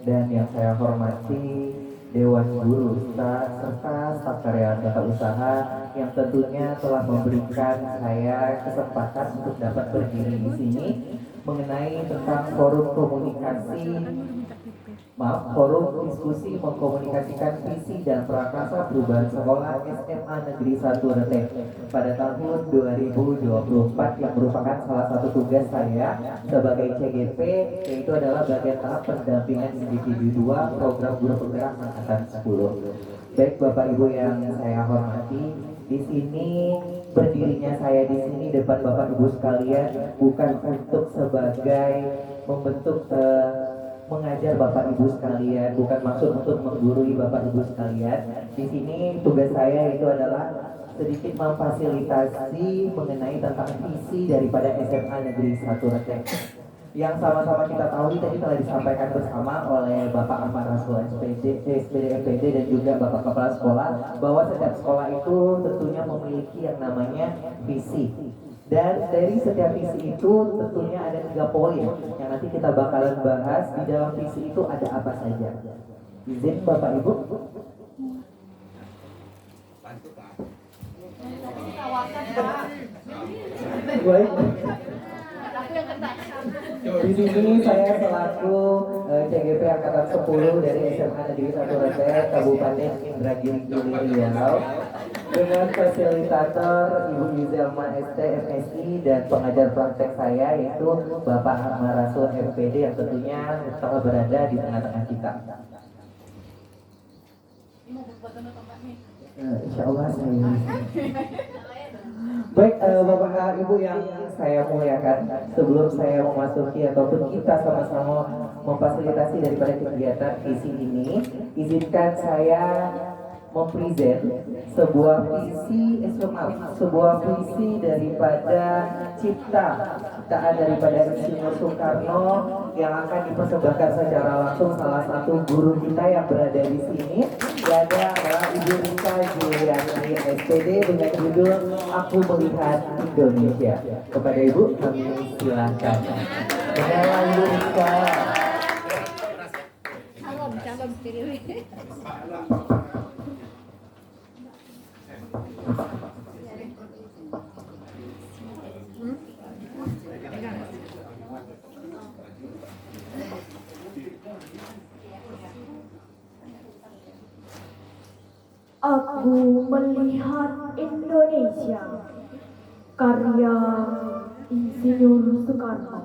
dan yang saya hormati Dewan Guru serta staf karyawan tata usaha yang tentunya telah memberikan saya kesempatan untuk dapat berdiri di sini mengenai tentang forum diskusi mengkomunikasikan visi dan prakarsa perubahan sekolah SMA Negeri 1 Rete pada tahun 2024 yang merupakan salah satu tugas saya sebagai CGP, yaitu adalah bagian tahap pendampingan individu 2 program guru penggerak angkatan 10. Baik Bapak Ibu yang saya hormati, di sini berdirinya saya di sini depan Bapak Ibu sekalian bukan untuk sebagai membentuk mengajar Bapak Ibu sekalian, bukan maksud untuk menggurui Bapak Ibu sekalian. Di sini tugas saya itu adalah sedikit memfasilitasi mengenai tentang visi daripada SMA Negeri 1 Rete. Yang sama-sama kita tahu tadi telah disampaikan bersama oleh Bapak Ahmad Rasul SPD, MPD dan juga Bapak Kepala Sekolah bahwa setiap sekolah itu tentunya memiliki yang namanya visi. Dan dari setiap visi itu tentunya ada 3 poin yang nanti kita bakalan bahas. Di dalam visi itu ada apa saja. Izin Bapak Ibu. Baik. Di sini saya selaku CGP Angkatan 10 dari SMA Negeri 1 Rete Kabupaten Indragiri Riau dengan fasilitator Ibu Yuzelma ST MSI dan pengajar praktek saya yaitu Bapak Ahmad Rasul MPD yang tentunya telah berada di tengah-tengah kita. Insya Allah saya baik Bapak Ibu yang saya muliakan, sebelum saya memasuki ataupun kita sama-sama memfasilitasi daripada kegiatan visi ini, izinkan saya mempresent sebuah visi daripada ciptaan daripada Insinyur Soekarno yang akan dipersembahkan secara langsung salah satu guru kita yang berada di sini, yaitu adalah Ibu Rika Juliani SPD dengan judul Aku Melihat Indonesia. Kepada Ibu kami silakan. Dengan Ibu Rika. Calon pilih. Aku melihat Indonesia, karya Insinyur Soekarno.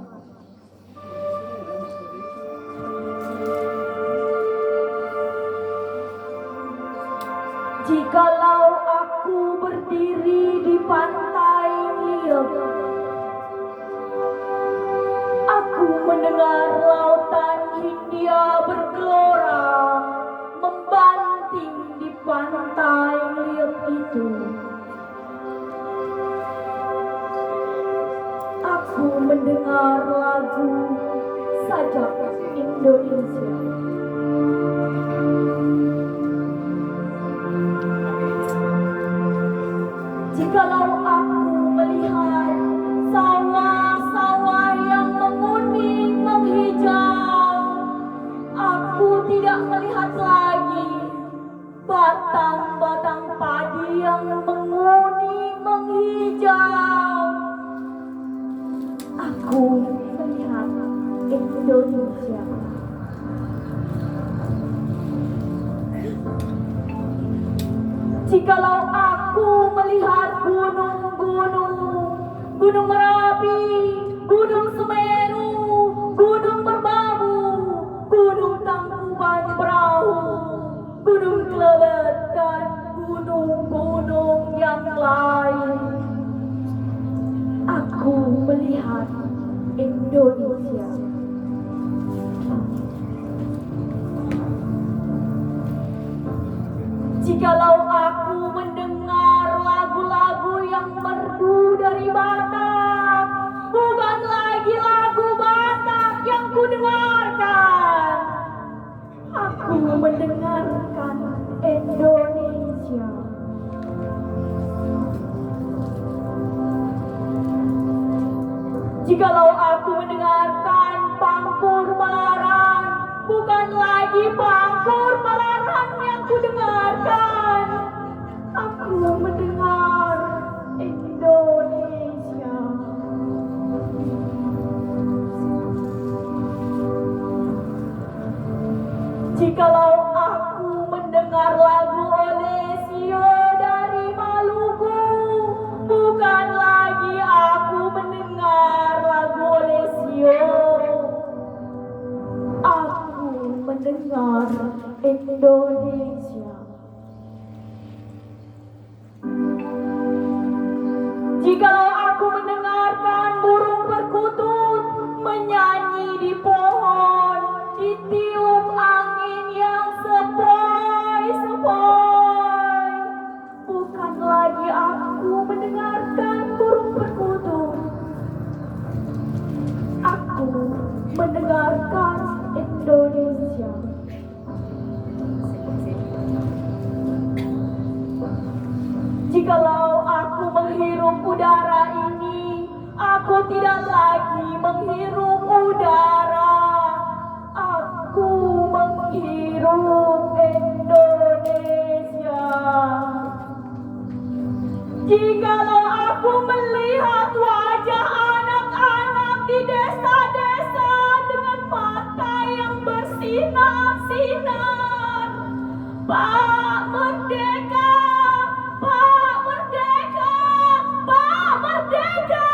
Jikalau aku berdiri di pantai Liuk, aku mendengar lautan Hindia bergelora membanting di pantai Liuk itu. Aku mendengar lagu Sajak Indonesia. Jikalau aku melihat sawah-sawah yang menguning menghijau, aku tidak melihat lagi batang-batang padi yang menguning menghijau. Aku melihat Indonesia. Jikalau aku melihat gunung-gunung, Gunung Merapi, Gunung Semeru, Gunung Merbabu, Gunung Tangkuban Perahu, Gunung Kelebet, dan gunung-gunung yang lain, aku melihat Indonesia. Jikalau aku mendengar lagu-lagu yang merdu dari Batak, bukan lagi lagu Batak yang kudengarkan. Aku mendengarkan Indonesia. Jikalau aku mendengarkan pangkur melaran, bukan lagi pangkur melaran yang kudengarkan. Aku mendengar Indonesia. Jikalau aku mendengar lagu Olesio dari Maluku, bukan lagi aku mendengar lagu Olesio. Aku mendengar Indonesia. Jikalau aku mendengarkan burung perkutut menyanyi di pohon, ditiup angin yang sepoi-sepoi, bukan lagi aku mendengarkan burung perkutut. Aku mendengarkan Indonesia. Jikalau aku menghirup udara ini, aku tidak lagi menghirup udara. Aku menghirup Indonesia. Jikalau aku melihat wajah anak-anak di desa-desa dengan mata yang bersinar-sinar, Pak Merdeka, Pak Merdeka, Pak Merdeka.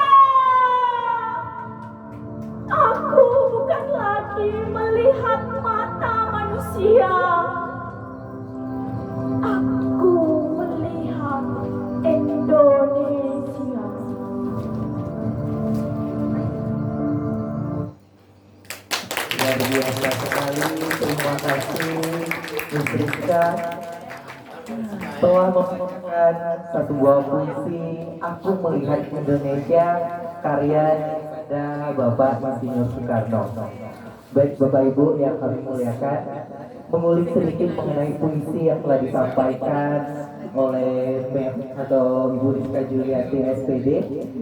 Aku bukan lagi melihat mata manusia. Aku melihat Indonesia. Luar biasa sekali. Terima kasih Bu Priska telah membawakan satu buah puisi Aku Melihat Indonesia karya daripada Bapak Insinyur Soekarno. Baik Bapak Ibu yang kami muliakan, mengulik sedikit mengenai puisi yang telah disampaikan oleh Mem atau Ibu Rizka Juliati SPD.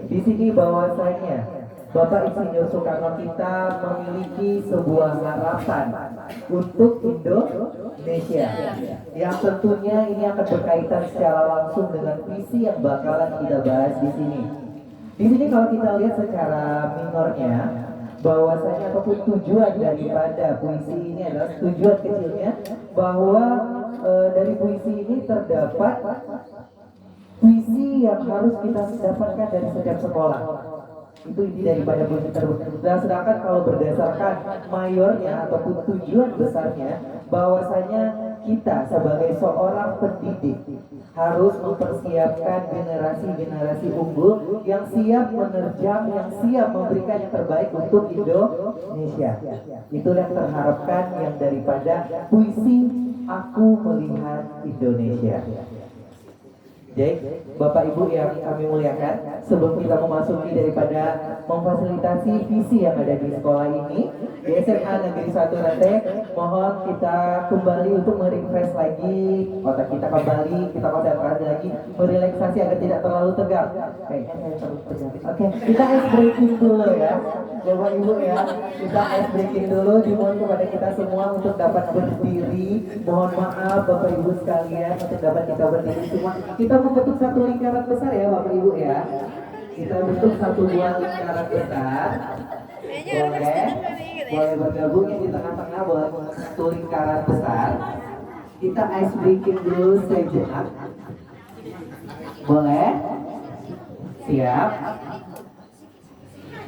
Di sini bahwasanya Bapak Insinyur Soekarno kita memiliki sebuah harapan untuk Indonesia yang tentunya ini akan berkaitan secara langsung dengan visi yang bakalan kita bahas di sini. Di sini kalau kita lihat secara minornya, bahwasanya ataupun tujuan daripada puisi ini adalah tujuan kecilnya bahwa dari puisi ini terdapat puisi yang harus kita dapatkan dari setiap sekolah. Itu inti daripada puisi tersebut. Dan sedangkan kalau berdasarkan mayornya ataupun tujuan besarnya, bahwasanya kita sebagai seorang pendidik harus mempersiapkan generasi-generasi unggul yang siap menerjang, yang siap memberikan yang terbaik untuk Indonesia. Itu yang terharapkan yang daripada puisi Aku Melihat Indonesia. Jadi, Bapak Ibu yang kami muliakan, sebelum kita memasuki daripada memfasilitasi visi yang ada di sekolah ini, di SMA Negeri 1 Rete, mohon kita kembali untuk merefresh lagi otak kita, kembali kita konsentrasi lagi, merelaksasi agar tidak terlalu tegang. Oke, kita ice breaking dulu ya, Bapak Ibu ya, kita ice breaking dulu. Dimohon kepada kita semua untuk dapat berdiri. Mohon maaf Bapak Ibu sekalian untuk dapat kita berdiri semua. Kita membentuk satu lingkaran besar ya Bapak Ibu ya. Kita bentuk satu buah lingkaran besar. Boleh bergabung yang di tengah-tengah, boleh satu lingkaran besar. Kita ice breaking dulu sejenak. Boleh? Siap.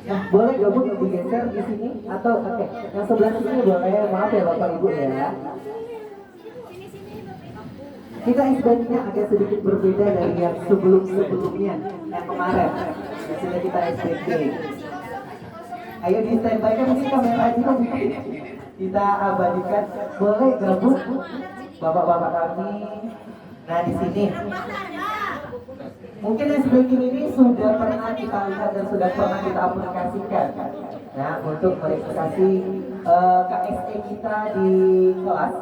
Nah, boleh gabung lebih geser di sini atau oke, yang sebelah sini boleh. Maaf ya Bapak Ibu ya. Kita isbandingnya agak sedikit berbeda dari yang sebelum-sebelumnya, yang kemarin. Sudah kita SBT. Ayo di standby kan mungkin kamera juga kita abadikan. Boleh gabung bapak-bapak kami. Nah di sini mungkin yang sebelum ini sudah pernah kita lihat dan sudah pernah kita aplikasikan. Nah untuk verifikasi KSE kita di kelas.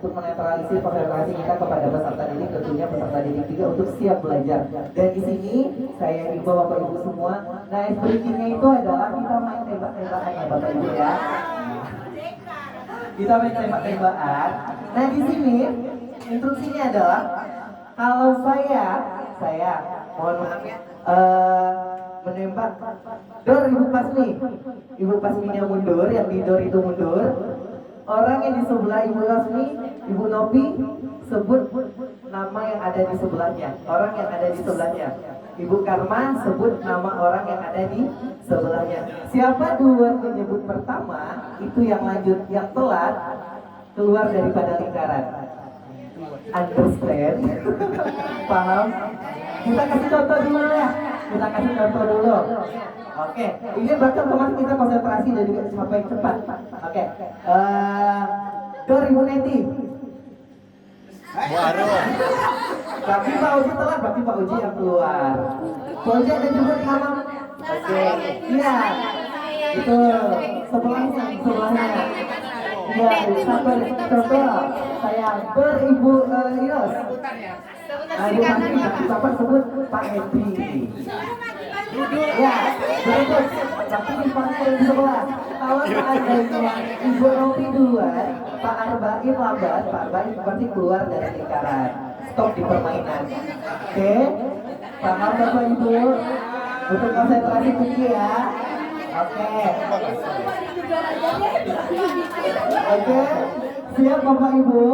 untuk menetralisir konsentrasi kita kepada peserta didik, tentunya peserta didik juga untuk siap belajar. Dan di sini saya himbau Bapak Ibu semua, nah ice breaking-nya itu adalah kita main tembak-tembakan ya Bapak Ibu ya. Kita main tembak-tembakan. Nah di sini instruksinya adalah kalau saya mohon maaf ya, menembak Dor, Ibu Pasmi. Ibu Pasminya mundur, yang di Dor itu mundur. Orang yang di sebelah Ibu Pasmi, Ibu Nopi, sebut nama yang ada di sebelahnya. Orang yang ada di sebelahnya. Ibu Karma sebut nama orang yang ada di sebelahnya. Siapa duluan menyebut pertama, itu yang lanjut, yang telat keluar daripada lingkaran. Understand? Paham? Kita kasih contoh dulu ya. Kita kasih contoh dulu. Oke, ini berarti otomatis kita konsentrasi dan juga sampai cepat. Oke, 2090. Tapi Pak Uji telat, berarti Pak Uji yang keluar. Pak Uji ada juga nama. Oke, iya. Itu sebelahnya. Iya, sabar. Contoh saya Ibu Iros. Ibu Mati, Bapak sebut Pak Hendri. Ya, berikut. Tapi di pangkal di sebelah. Kalau seandainya Ibu Nopi duluan, Pak Arbaim lambat, Pak Arbaim pasti keluar dari lingkaran. Stop di permainan. Oke, paham Bapak Ibu? Untuk konsentrasi tinggi ya. Oke. Oke, siap Bapak Ibu?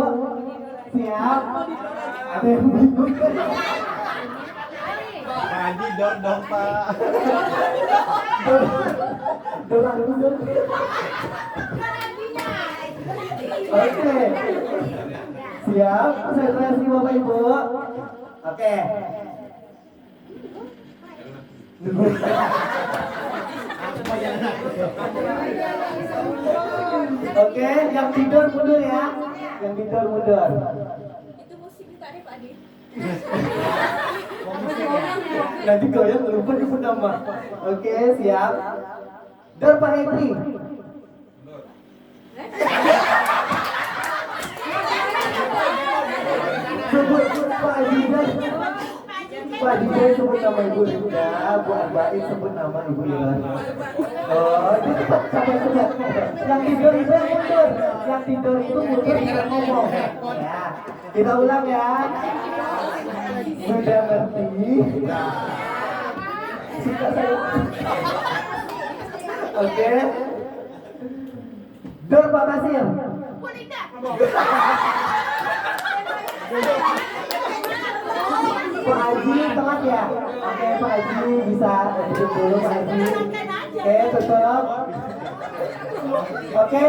Siap? Ada yang bingung kan? Haji dong Pak. Oke. Siap? Konsentrasi Bapak Ibu? Oke. Oke, yang tidur mundur ya. Yang tidur mundur. Itu musik tadi Pak Adi. Nanti goyang lupa nyebut nama. Oke, siap. Dor Pak Hendri. Sebut Pak Adida. Pak Adida sebut nama Ibu Linda, Bu Arbain sebut nama Ibu Ilan. Oh, itu cepat sampai cepat. Yang tidur itu mundur. Yang tidur itu mundur tidak ngomong. Ya, kita ulang ya. Sudah ngerti? Suka saya. Oke. Dor Pak Basir. Pak Haji telat ya? Oke, Pak Haji bisa duduk dulu Pak Haji. Oke, tutup. Oke,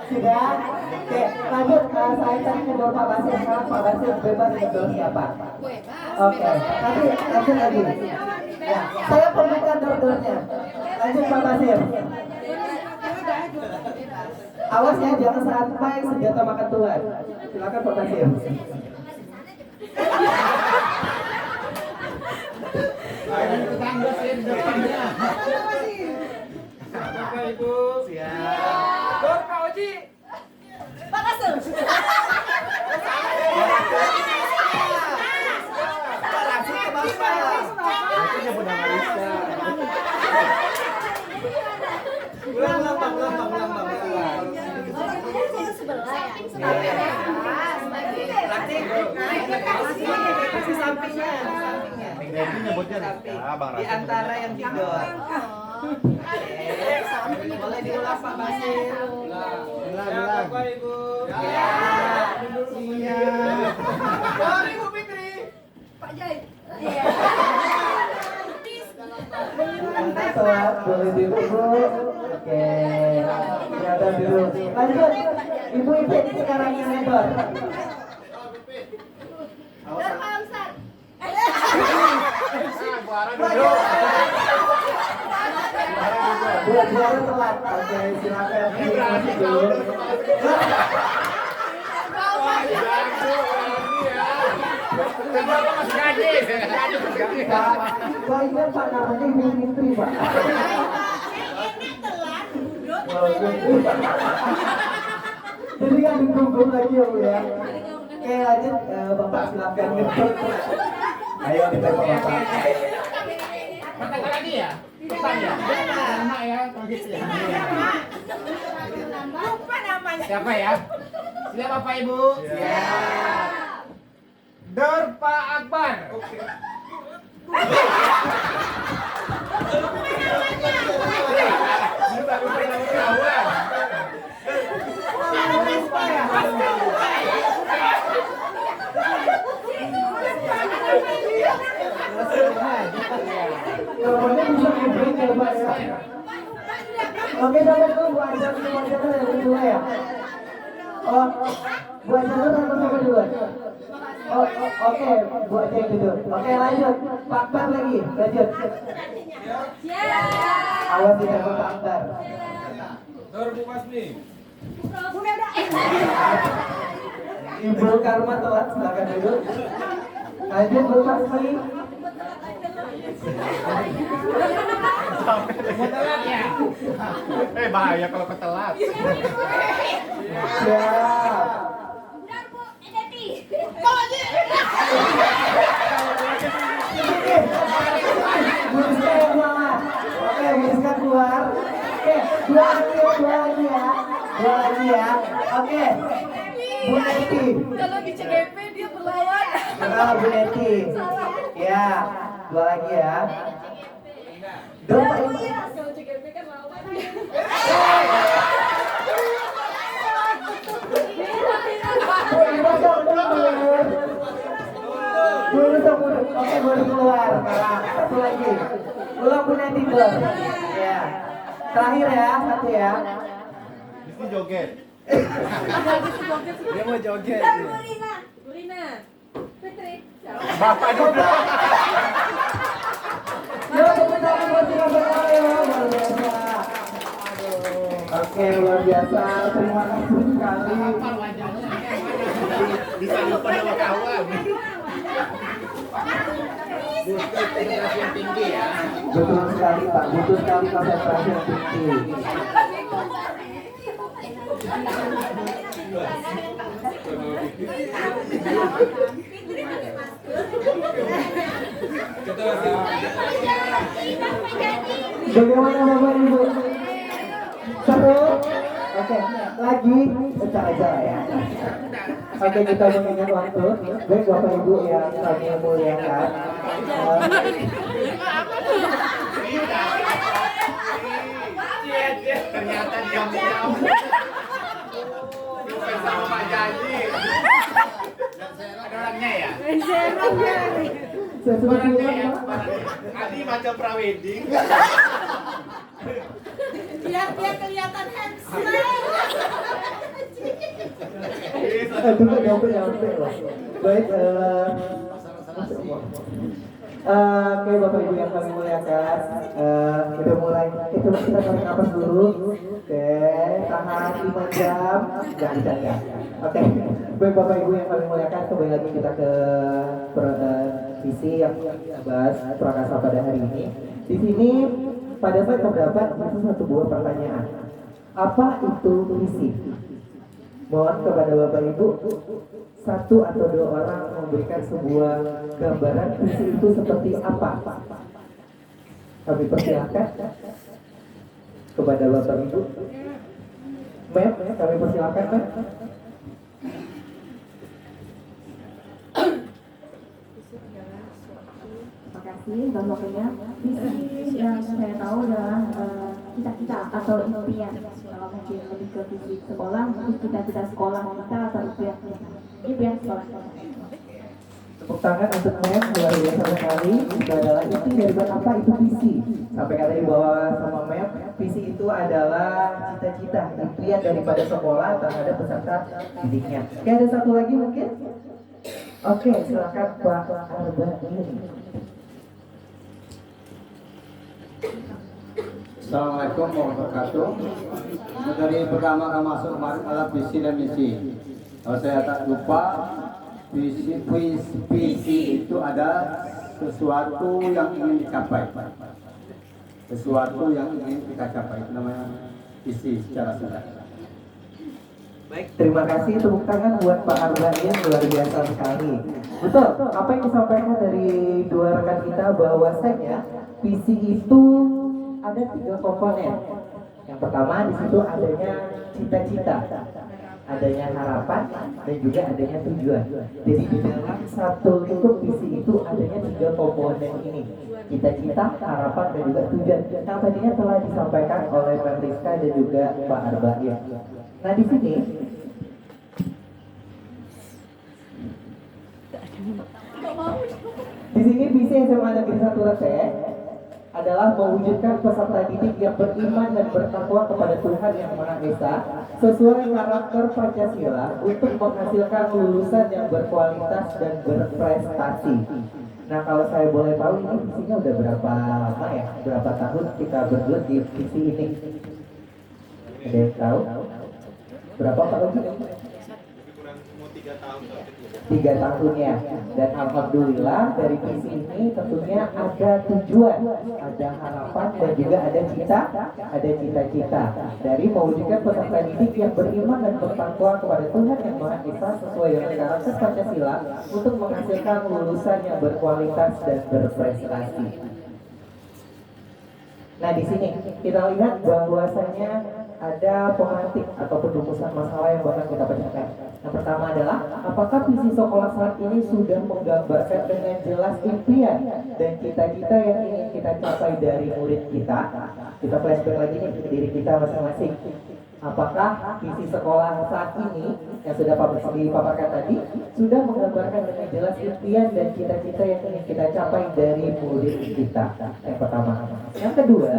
sudah. Oke, lanjut. Saya tadi ngedor Pak Basir. Sekarang Pak Basir bebas ngedor siapa? Oke, nanti lanjut lagi. Ya, saya pembuka dor-dornya. Lanjut Pak Basir. Awas ya, jangan sampai senjata makan Tuhan. Silakan Pak Basir. Bapak Ibu, siap. Dor Pak Oji. Pak Kasem. Itu nyebut nama Lisa. Ulang. Kasih sampingnya. Ini nyebutnya Bang Di antara yang tidur. Boleh diulang Pak Basir. Ulang. Bapak Ibu. Ya. Siap. Oh, Ibu Fitri. Pak Jai. Telat, boleh duduk Bu. Oke, ternyata dulu. Lanjut, Ibu Ipit sekarang yang ngedor. Dor Pak Amsar. Buat juara telat. Oke, silakan masuk dulu. Pak ingat Pak namanya Ibu Fitri Pak. Jadi kan ditunggu lagi ya Bu ya. Oke lanjut, Bapak silakan ngetok. Ayo ditembak Bapak. Kata lagi ya? Pesan ya? Nama ya? Lupa namanya. Siapa ya? Siap Bapak Ibu? Siap. Dorpa Akbar. Namanya bisa ngebreak ya Pak ya. Oke dapat dulu Bu Ajar yang kedua ya. Oh, Bu Ajar sama dulu. Oh, oke, Bu Ajar yang kedua. Oke lanjut, Pak Akbar lagi, lanjut. Awas tidak Pak Akbar. Bu Basmi. Ibu Karma telat, silakan dulu. Lanjut Bu Pasmi. Mau telat ya? Bahaya kalau ketelat. Siap. Bu Rizka yang keluar. Oke, Bu Rizka keluar. Oke, dua lagi ya. Oke, Bu Neti. Kalau di CGP dia berlawan. Bu Neti. Ya, dua lagi ya. Dorpa Ibu. Kalau CGP kan lawan. Oke, baru keluar. Satu lagi. Ulang Bu Neti belum? Ya. Terakhir ya, satu ya. Ini joget. Dia mau joget. Dan Rina. Fitri. Bapak juga. Yo, tepuk tangan buat Tina Berkala ya, luar biasa. Oke, luar biasa. Terima kasih sekali. Bisa lupa nama kawan. Konsentrasi yang tinggi ya. Betul sekali Pak, butuh sekali konsentrasi yang tinggi. Bagaimana Bapak Ibu? Seru? Oke, lagi pecah aja ya. Oke, kita mengingat waktu. Baik Bapak Ibu yang kami muliakan. Ternyata diam-diam. Sama Pak Janji. Ada orangnya ya? Saya sudah Orangnya bilang, ya? Pak. Adi macam prawedding. Biar dia kelihatan handsome. Itu kan nyampe loh. Baik, oke Bapak Ibu yang kami muliakan, kita mulai. Kita tarik nafas dulu. Oke, tahan 5 jam. Jangan bercanda. Oke, baik Bapak Ibu yang kami muliakan, kembali lagi kita ke visi yang bahas Prakasa pada hari ini. Di sini pada saat terdapat satu buah pertanyaan. Apa itu visi? Mohon kepada Bapak Ibu satu atau dua orang memberikan sebuah gambaran visi itu seperti apa. Kami persilahkan kepada Bapak Ibu. Ma'am, kami persilahkan Ma'am. Terima kasih Bang Wakilnya. Visi yang saya tahu adalah cita-cita atau impian. Kalau mungkin lebih ke visi sekolah, mungkin cita-cita sekolah kita atau impian sekolah kita. Tepuk tangan untuk Ma'am, luar biasa sekali. Itu adalah inti dari apa itu visi. Sampai kata di bawah sama Ma'am, visi itu adalah cita-cita, impian daripada sekolah terhadap peserta didiknya. Oke, ada satu lagi mungkin? Oke, silakan Pak Arba'in. Assalamualaikum warahmatullahi wabarakatuh. Dari pertama kami masuk kemarin adalah visi dan misi. Kalau saya tak lupa, visi itu ada sesuatu yang ingin dicapai. Sesuatu yang ingin kita capai itu namanya visi secara singkat. Baik, terima kasih, tepuk tangan buat Pak Arbain, luar biasa sekali. Betul, apa yang disampaikan dari dua rekan kita bahwasanya visi itu ada 3 komponen. Yang pertama di situ adanya cita-cita, adanya harapan, dan juga adanya tujuan. Jadi di dalam satu lingkup visi itu adanya 3 komponen ini: cita-cita, harapan, dan juga tujuan. Yang tadinya telah disampaikan oleh Mbak Rizka dan juga Pak Arbain. Nah di sini visi SMA Negeri 1 Rete adalah mewujudkan peserta didik yang beriman dan bertakwa kepada Tuhan Yang Maha Esa sesuai karakter Pancasila untuk menghasilkan lulusan yang berkualitas dan berprestasi. Nah kalau saya boleh tahu ini visinya udah berapa lama ya? Berapa tahun kita bergelut di visi ini? Ada yang tahu? Berapa Pak Uji? 3 tahun ya. Dan alhamdulillah dari visi ini tentunya ada tujuan, ada harapan, dan juga ada cita-cita dari mewujudkan peserta didik yang beriman dan bertakwa kepada Tuhan Yang Maha Esa sesuai dengan karakter Pancasila untuk menghasilkan lulusan yang berkualitas dan berprestasi. Nah di sini kita lihat bahwasanya ada pemantik ataupun rumusan masalah yang bakal kita pecahkan. Yang pertama adalah, apakah visi sekolah saat ini sudah menggambarkan dengan jelas impian dan cita-cita yang ingin kita capai dari murid kita? Kita flashback lagi nih ke diri kita masing-masing. Apakah visi sekolah saat ini yang sudah dipaparkan tadi sudah menggambarkan dengan jelas impian dan cita-cita yang ingin kita capai dari murid kita? Yang pertama. Yang kedua,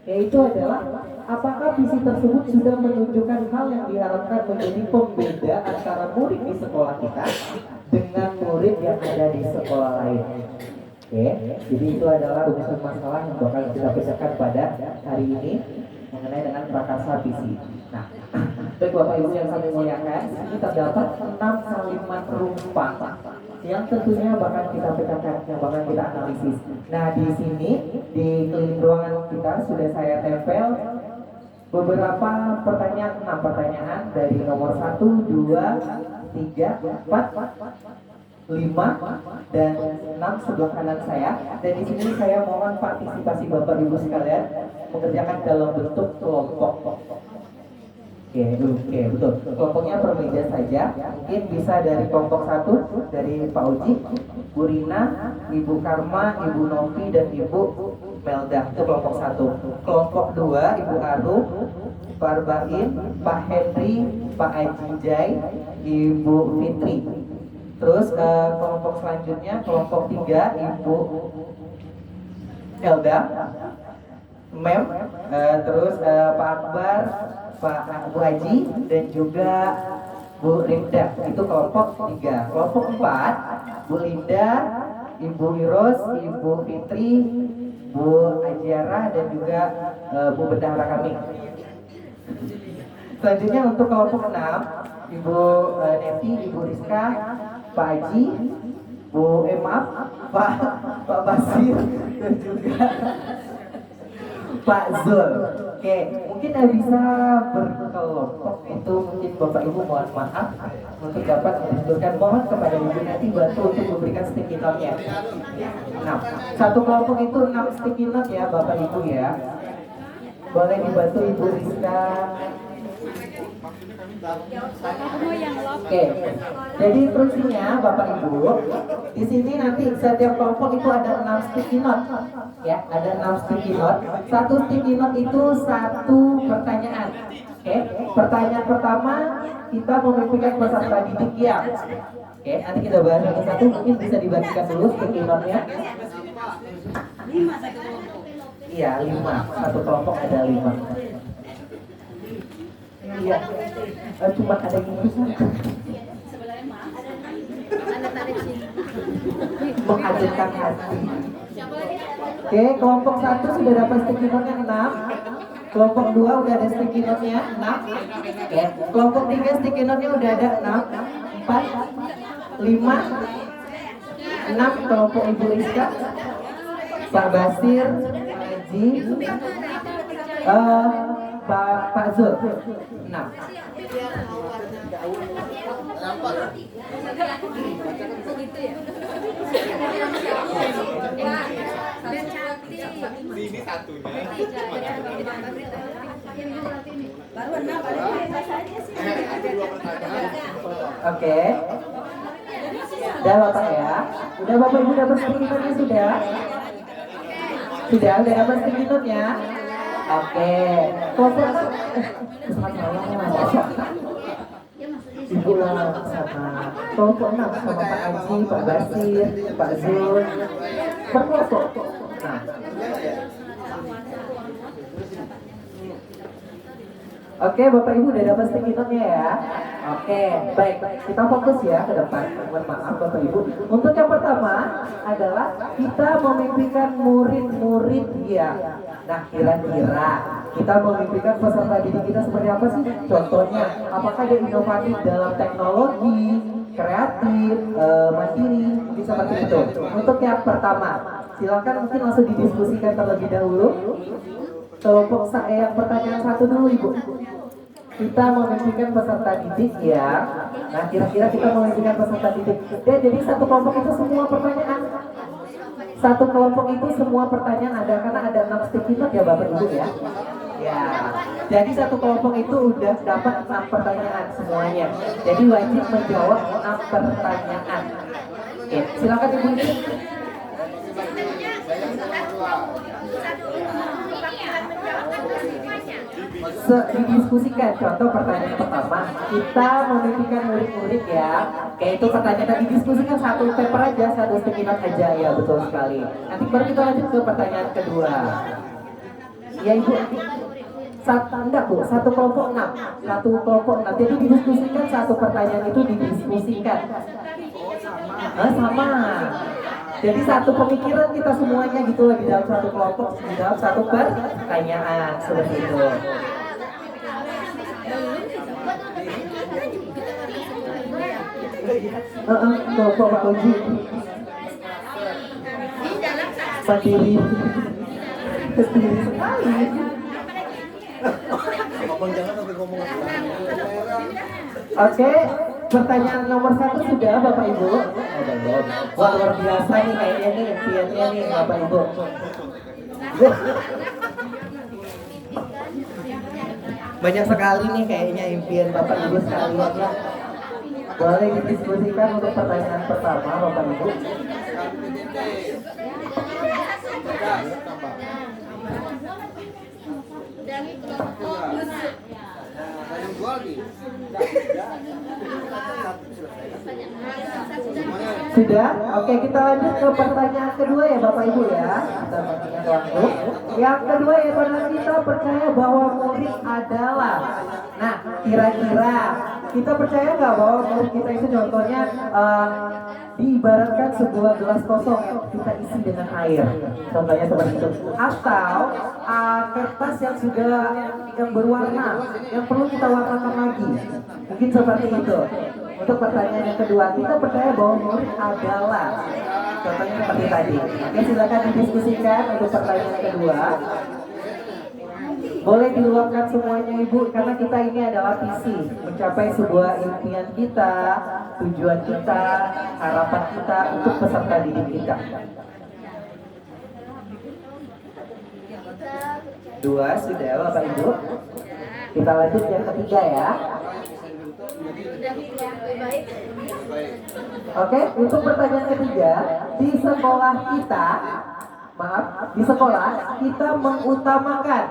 yaitu adalah apakah visi tersebut sudah menunjukkan hal yang diharapkan menjadi pembeda antara murid di sekolah kita dengan murid yang ada di sekolah lain. Oke, jadi itu adalah rumusan masalah yang bakal kita pecahkan pada hari ini mengenai dengan prakarsa visi. Nah, baik Bapak Ibu yang kami muliakan, ini terdapat 6 kalimat rumpah yang tentunya bakal kita pecahkan, yang bakal kita analisis. Nah, di sini di keliling ruangan kita sudah saya tempel beberapa pertanyaan, 6 pertanyaan dari nomor 1, 2, 3, 4, 5 dan 6 sebelah kanan saya. Dan di sini saya mohon partisipasi Bapak Ibu sekalian mengerjakan dalam bentuk kelompok. Oke, betul. Kelompoknya per meja saja. Mungkin bisa dari kelompok 1 dari Pak Uji, Bu Rina, Ibu Karma, Ibu Novi dan Ibu Melda. Itu kelompok 1. Kelompok 2 Ibu Aru, Pak Arbain, Pak Henry, Pak Ajijay, Ibu Fitri. Terus kelompok selanjutnya kelompok 3 Ibu Elda, Mem, terus Pak Akbar, Pak Bu Haji dan juga Bu Rinda. Itu kelompok 3. Kelompok 4 Bu Linda, Ibu Wiros, Ibu Fitri, Bu Ajiara dan juga Bu Bendahara kami. Selanjutnya untuk kelompok 6 Ibu Neti, Ibu Rizka, Pak Haji, Bu Emap, Pak Basir dan juga Pak Zul. Oke, mungkin bisa berkelompok itu, mungkin Bapak Ibu mohon maaf untuk dapat menunjukkan, mohon kepada Ibu nanti bantu untuk memberikan sticky note-nya. Nah, satu kelompok itu 6 sticky note ya Bapak Ibu ya. Boleh dibantu Ibu Rizka. Oke, jadi instruksinya Bapak Ibu, di sini nanti setiap kelompok itu ada 6 sticky note, ya, ada 6 sticky note. Satu sticky note itu 1 pertanyaan. Oke, pertanyaan pertama kita memimpikan peserta didik yang, oke, nanti kita bahas satu-satu. Mungkin bisa dibagikan dulu sticky note-nya. Iya, 5. Satu kelompok ada 5. Iya, cuma ada yang menghadirkan hati. Oke, kelompok 1 sudah dapat sticky note-nya 6. Kelompok 2 udah ada sticky note-nya 6. Oke, kelompok 3 sticky note-nya udah ada 6, 4, 5, 6. Kelompok Ibu Rizka, Pak Basir, Pak Haji, Pak Zul. 6. Ini satunya. Oke. Udah Bapak ya? Udah Bapak Ibu dapat stikernya sudah? Sudah dapat stikernya? Oke. Kelompok Ibu lah sama kelompok 6 sama Pak Aji, Pak Basir, Pak Zul. Berkelompok. Nah. Oke, Bapak Ibu udah dapat stikernya ya. Oke, baik. Kita fokus ya ke depan. Mohon maaf Bapak Ibu. Untuk yang pertama adalah kita memimpikan murid-murid ya. Nah, kira-kira kita memimpikan peserta didik kita seperti apa sih? Contohnya, apakah dia inovatif dalam teknologi, kreatif, mandiri, bisa seperti itu. Untuk yang pertama, silakan mungkin langsung didiskusikan terlebih dahulu. Kelompok yang pertanyaan 1 dulu Ibu. Kita memimpikan peserta didik ya. Nah, kira-kira kita memimpikan peserta didik. Dan jadi satu kelompok itu semua pertanyaan. Satu kelompok itu semua pertanyaan ada karena ada 6 stiker ya Bapak Ibu ya. Ya. Jadi satu kelompok itu udah dapat 6 pertanyaan semuanya. Jadi wajib menjawab 6 pertanyaan. Oke, silakan Ibu. Didiskusikan. Contoh pertanyaan pertama, kita memimpikan murid-murid ya. Kayak itu pertanyaan tadi didiskusikan satu paper aja, satu stikimat aja ya, betul sekali. Nanti baru kita lanjut ke pertanyaan kedua. Ya Ibu, satu kelompok 6, satu kelompok 6. Jadi didiskusikan satu pertanyaan itu didiskusikan. Sama. Jadi satu pemikiran kita semuanya gitu loh di dalam satu kelompok, di dalam satu pertanyaan seperti itu. Kelompok Pak Uji mandiri sekali. Oke, pertanyaan nomor 1 sudah Bapak Ibu. Wah, luar biasa nih kayaknya nih impiannya nih Bapak Ibu. Banyak sekali nih kayaknya impian Bapak Ibu sekalian ya. Boleh didiskusikan untuk pertanyaan pertama Bapak Ibu. Sudah? Oke, kita lanjut ke pertanyaan kedua ya Bapak Ibu ya. Kita pertanyaan waktu. Yang kedua ya, pada kita percaya bahwa murid adalah. Nah, kira-kira kita percaya nggak bahwa murid kita itu contohnya diibaratkan sebuah gelas kosong yang kita isi dengan air, contohnya seperti itu, atau kertas yang sudah yang berwarna yang perlu kita warnakan lagi, mungkin seperti itu. Untuk pertanyaan yang kedua, kita percaya bahwa murid adalah, contohnya seperti tadi. Oke, silakan didiskusikan untuk pertanyaan kedua. Boleh diluapkan semuanya Ibu, karena kita ini adalah visi, mencapai sebuah impian kita, tujuan kita, harapan kita untuk peserta didik kita. 2 sudah Bapak Ibu. Kita lanjut yang ketiga ya. Oke, untuk pertanyaan ketiga, di sekolah kita, di sekolah kita mengutamakan.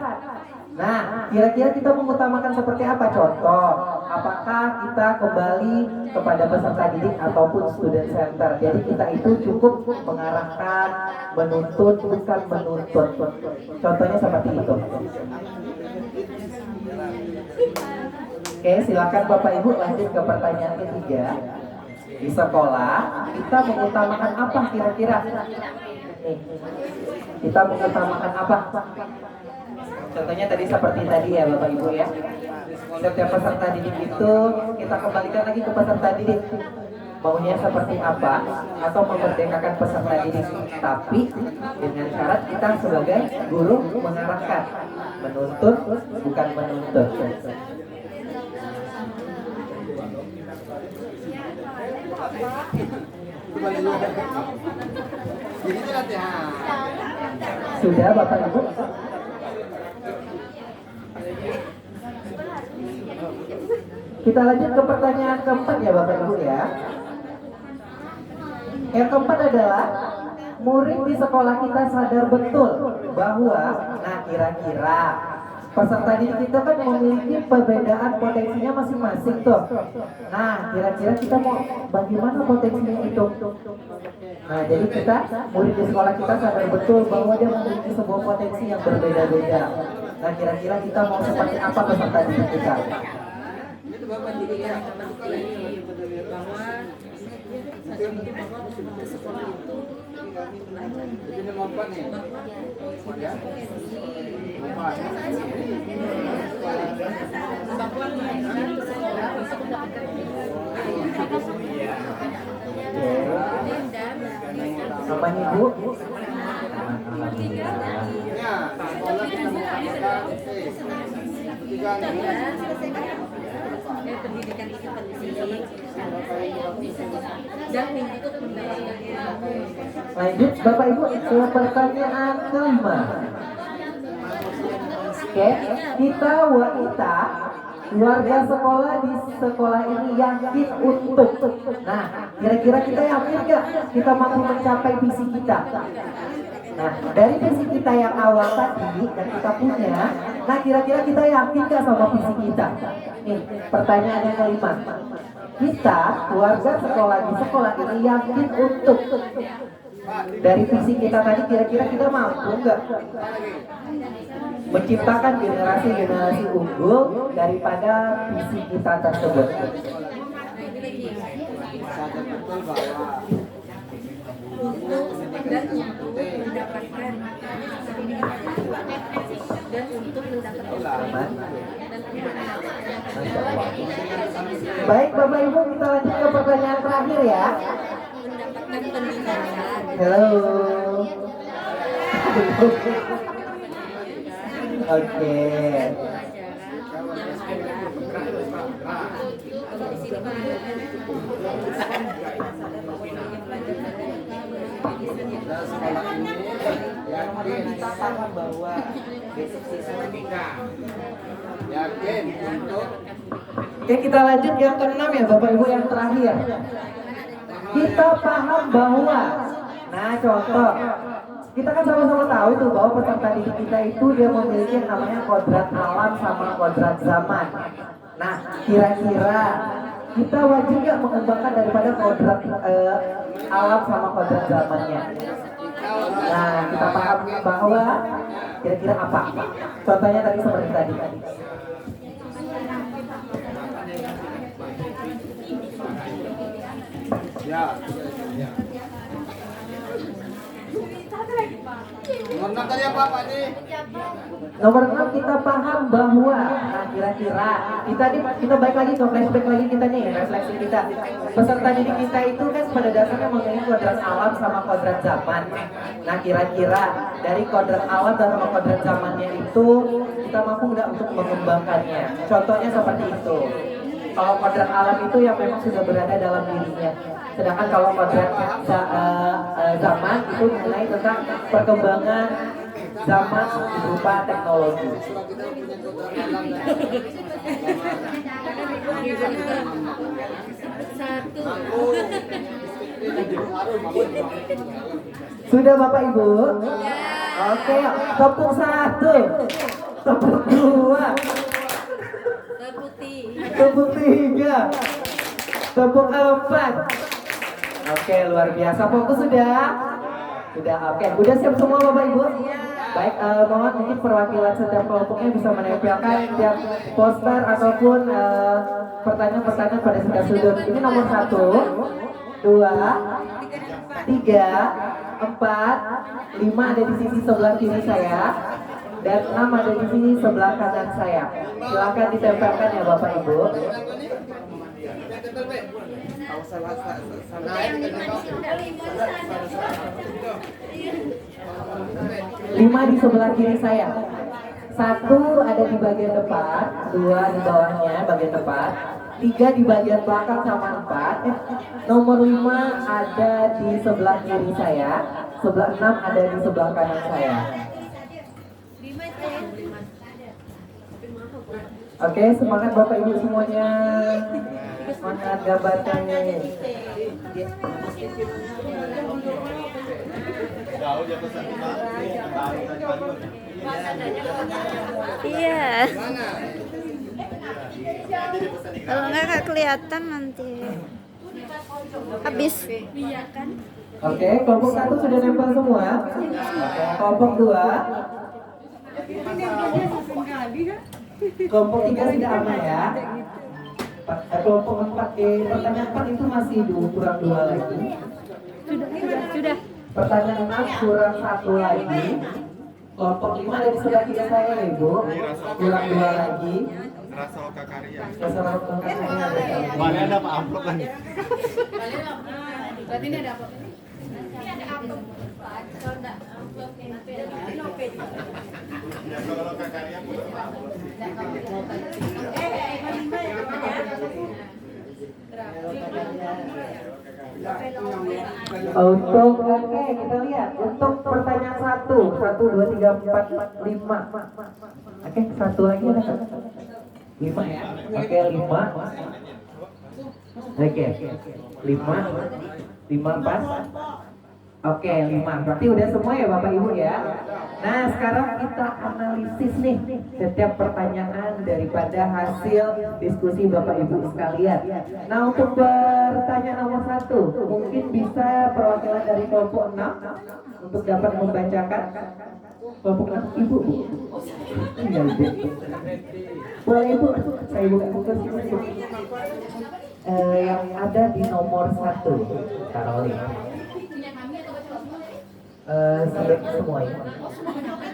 Nah, kira-kira kita mengutamakan seperti apa? Contoh, apakah kita kembali kepada peserta didik ataupun student center? Jadi kita itu cukup mengarahkan, menuntut, bukan menuntut. Contohnya seperti itu. Oke, silakan Bapak Ibu lanjut ke pertanyaan ketiga. Di sekolah kita mengutamakan apa kira-kira? Kita mengutamakan apa? Contohnya tadi seperti tadi ya Bapak Ibu ya. Setiap peserta didik itu kita kembalikan lagi ke peserta didik. maunya seperti apa atau memerdekakan peserta didik, tapi dengan syarat kita sebagai guru mengarahkan, menuntut bukan menuntut. Sudah Bapak Ibu? Kita lanjut ke pertanyaan keempat ya Bapak Ibu ya. Yang keempat adalah murid di sekolah kita sadar betul bahwa, nah kira-kira peserta didik kita kan memiliki perbedaan potensinya masing-masing tuh. Nah kira-kira kita mau bagaimana potensinya itu? Nah jadi kita, murid di sekolah kita sadar betul bahwa dia memiliki sebuah potensi yang berbeda-beda. Nah kira-kira kita mau seperti apa peserta didik kita? Pendidikan yang penting bahwa di sekolah itu Sama Ibu? pendidikan itu penting dan untuk mendapatkan ilmu. Lanjut Bapak Ibu ke pertanyaan kelima. Oke, kita wanita warga sekolah di sekolah ini yakin untuk. Nah, kira-kira kita yakin gak kita mampu mencapai visi kita? Nah, dari visi kita yang awal tadi dan kita punya, nah kira-kira kita yakin gak sama visi kita? Nih, pertanyaan yang kelima. Kita, keluarga sekolah di sekolah ini yakin untuk. Dari visi kita tadi, kira-kira kita mampu nggak menciptakan generasi-generasi unggul daripada visi kita tersebut? Dan untuk mendapatkan Baik Bapak Ibu, kita lanjut ke pertanyaan terakhir ya. mendapatkan pendidikan. Halo. Oke. Kita paham bahwa basic siswa yakin untuk. Oke, kita lanjut yang keenam ya Bapak Ibu, yang terakhir. Kita paham bahwa, nah contoh, kita kan sama-sama tahu tuh bahwa peserta didik kita itu dia memiliki yang namanya kodrat alam sama kodrat zaman. Nah, kira-kira kita wajib nggak mengembangkan daripada kodrat alam sama kodrat zamannya? Nah, kita paham bahwa kira-kira apa? Contohnya tadi seperti tadi. Ya. Nomor tadi apa Pak Di? Nomor 6 kita paham bahwa, nah kira-kira kita balik lagi ke flashback lagi kita nih, refleksi kita. Peserta didik kita itu kan pada dasarnya memiliki kodrat alam sama kodrat zaman. Nah kira-kira dari kodrat alam dan sama kodrat zamannya itu kita mampu nggak untuk mengembangkannya? Contohnya seperti itu. Kalau kodrat alam itu yang memang sudah berada dalam dirinya. Sedangkan kalau kodrat zaman itu mengenai tentang perkembangan zaman berupa teknologi. Sudah Bapak Ibu? Oke, tepuk 1, tepuk 2, tepuk 3, tepuk 4. Oke, luar biasa. Fokus sudah? Sudah, oke. Udah siap semua Bapak Ibu? Baik, mohon mungkin perwakilan setiap kelompoknya bisa menempelkan setiap poster ataupun pertanyaan-pertanyaan pada setiap sudut. Ini nomor 1, 2, 3, 4, 5 ada di sisi sebelah kiri saya, dan 6 ada di sini sebelah kanan saya. Silakan ditempelkan ya Bapak Ibu. Lima di sebelah kiri saya. Satu ada di bagian depan, dua di bawahnya bagian depan, tiga di bagian belakang sama empat. Nomor 5 ada di sebelah kiri saya, sebelah 6 ada di sebelah kanan saya. Oke, semangat Bapak Ibu semuanya. Semangat gambarnya. Iya. Kalau nggak kelihatan nanti. Habis. Oke, kelompok 1 sudah nempel semua. Kelompok 2. Kelompok 3 sudah aman ya. Kelompok 4 pertanyaan 4 itu masih kurang 2 lagi. Sudah. Pertanyaan 6 kurang 1 lagi. Kelompok 5 ada di sebelah kiri saya ya Ibu. Kurang 2 lagi. Rasa Loka Karya. Rasa Loka Karya. Mana ada Pak amplop kan? Berarti ini ada apa? Kalau Loka Karya Untuk oke kita lihat untuk pertanyaan 1 2 3 4 5. Oke, satu lagi ada kan? 5 ya. Oke, 5. Oke. 5 pas. Oke, 5. Berarti udah semua ya Bapak Ibu ya. Nah, sekarang kita analisis nih setiap pertanyaan daripada hasil diskusi Bapak Ibu sekalian. Nah, untuk pertanyaan nomor 1, mungkin bisa perwakilan dari kelompok 6 untuk dapat membacakan. Kelompok 6, Ibu. Iya, Ibu. Boleh Ibu, saya buka sini. Yang ada di nomor 1, Karolin. Semuanya.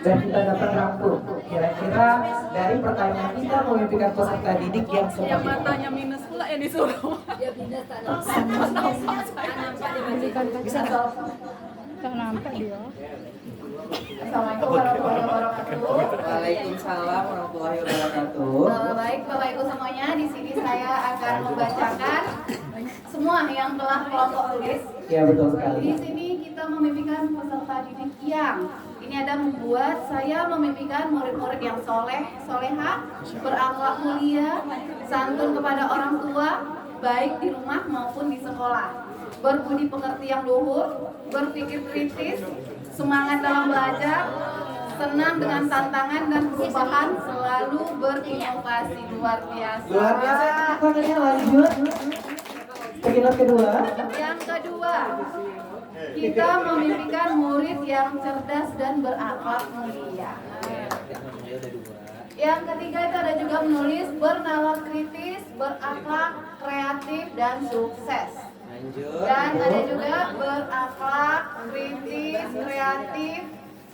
Dan kita dapat rangkum kira-kira dari pertanyaan kita memimpikan peserta didik yang seperti Yang matanya minus pula yang disuruh. Ya pindah bisa jawab. Tak nampak dia. Assalamualaikum warahmatullahi wabarakatuh. Waalaikumsalam warahmatullahi wabarakatuh. Baik Bapak Ibu semuanya, di sini saya akan membacakan semua yang telah kelompok tulis. Ya betul sekali. Di sini kita memimpikan peserta didik yang ini ada membuat saya memimpikan murid-murid yang soleh, soleha, berakhlak mulia, santun kepada orang tua, baik di rumah maupun di sekolah, berbudi pekerti yang luhur, berpikir kritis, semangat dalam belajar, senang dengan tantangan dan perubahan, selalu berinovasi. Luar biasa. Luar biasa. Pertanyaannya lanjut. Pertanyaan kedua. Yang kedua, kita memimpikan murid yang cerdas dan berakhlak mulia. Yang ketiga itu ada juga menulis bernalar kritis, berakhlak, kreatif, dan sukses. Dan ada juga berakhlak, kritis, kreatif,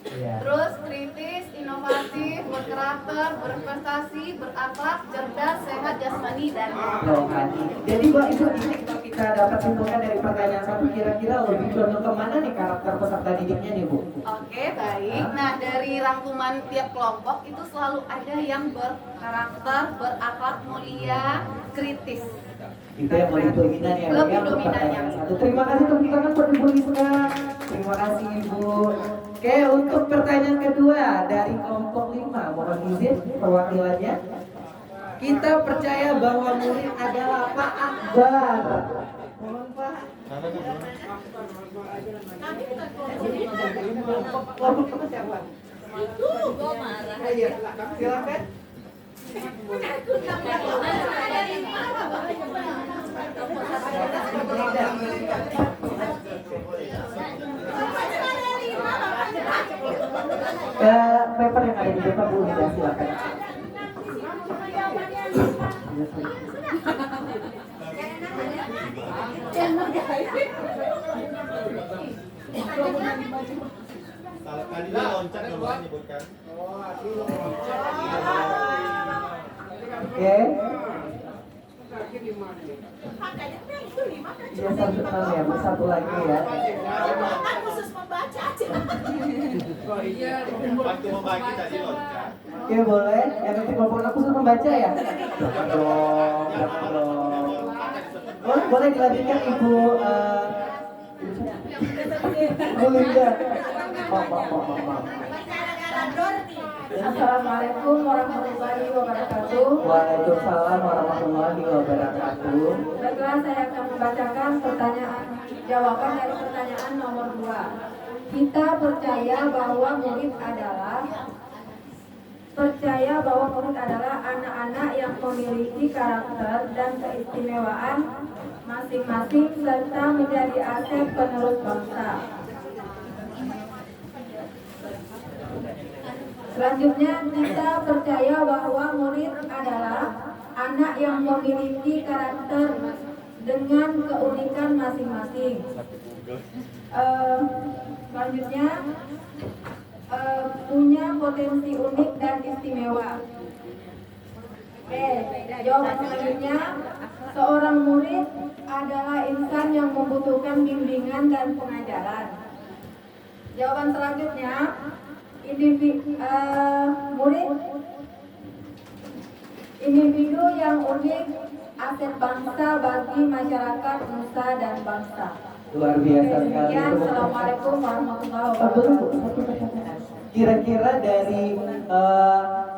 terus kritis, inovatif, berkarakter, berprestasi, berakhlak, cerdas, sehat, jasmani, dan rohani. Jadi Mbak Ibu, ini kalau kita dapat simpulkan dari pertanyaan 1 kira-kira lebih condong kemana nih karakter peserta didiknya nih Bu? Oke, baik. Nah, dari rangkuman tiap kelompok itu selalu ada yang berkarakter, berakhlak mulia, kritis. Itu yang lebih dominan ya, Lebih untuk dominan pertanyaan yang 1. Terima kasih tepuk tangan buat Ibu Rizka. Terima kasih Ibu. Oke, untuk pertanyaan kedua dari kelompok 5, mohon izin perwakilannya. Kita percaya bahwa murid adalah Pak Akbar. Mohon Pak. Kelompok siapa? Itu gua marah. Ayo, silakan. Paper yang ada di depan Bu, ya silakan. Tadi dia loncat nggak boleh nyebutkan. Oke. Ya satu lagi ya. Khusus membaca aja. Waktu membagi tadi loh. Oke boleh. Yang nanti kelompok aku suruh membaca ya. Jangan dong. Boleh dilanjutkan Ibu Bu Linda. Maaf. Assalamualaikum warahmatullahi wabarakatuh. Waalaikumsalam warahmatullahi wabarakatuh. Baiklah, saya akan membacakan jawaban dari pertanyaan nomor 2. Kita percaya bahwa murid adalah anak-anak yang memiliki karakter dan keistimewaan masing-masing serta menjadi aset penerus bangsa. Selanjutnya, kita percaya bahwa murid adalah anak yang memiliki karakter dengan keunikan masing-masing. Selanjutnya, punya potensi unik dan istimewa. Oke, jawaban selanjutnya, seorang murid adalah insan yang membutuhkan bimbingan dan pengajaran. Jawaban selanjutnya, individu yang unik, aset bangsa bagi masyarakat, nusa dan bangsa. Luar biasa sekali. Demikian, Assalamualaikum warahmatullahi wabarakatuh. Kira-kira dari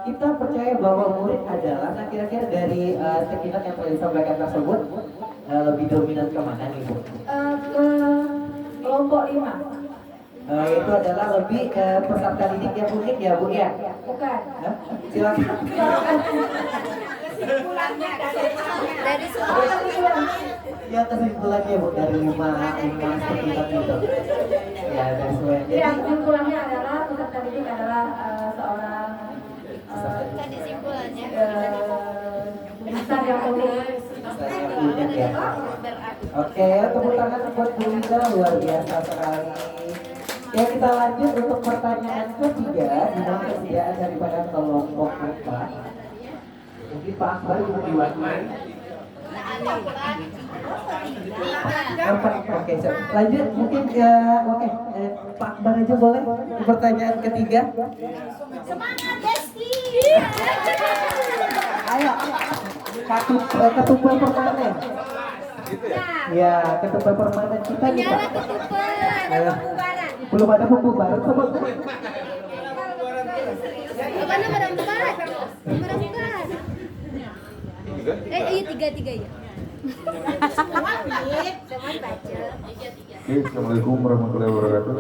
kita percaya bahwa murid adalah, nah kira-kira dari sekitar yang telah disampaikan tersebut lebih dominan kemana nih Bu? Ke kelompok 5. Itu adalah lebih peserta didik yang unik ya Bu ya? Bukan. Hah? Silakan. Dari sekolah. Ya kesimpulannya Bu dari lima sekitar itu. Ya dari semuanya. Ya, kesimpulannya adalah peserta didik adalah seorang Kan disimpulannya. insan yang unik. Yang unik ya. Oke, tepuk tangan buat Bu Linda, luar biasa sekali. Ya kita lanjut untuk pertanyaan ketiga di mana kesediaan daripada kelompok 4. Mungkin Pak Akbar mau diwakili. Oke, so, lanjut mungkin Pak Akbar aja boleh di pertanyaan ketiga. Semangat Desti. Ayo, ketupat permanen. Ya, ketupat permanen kita nih Pak. Ayo. Belum ada pembubaran sama Apanya barang bukan? Barang bukan. Iya tiga ya. Semua dibaca. Assalamualaikum warahmatullahi wabarakatuh.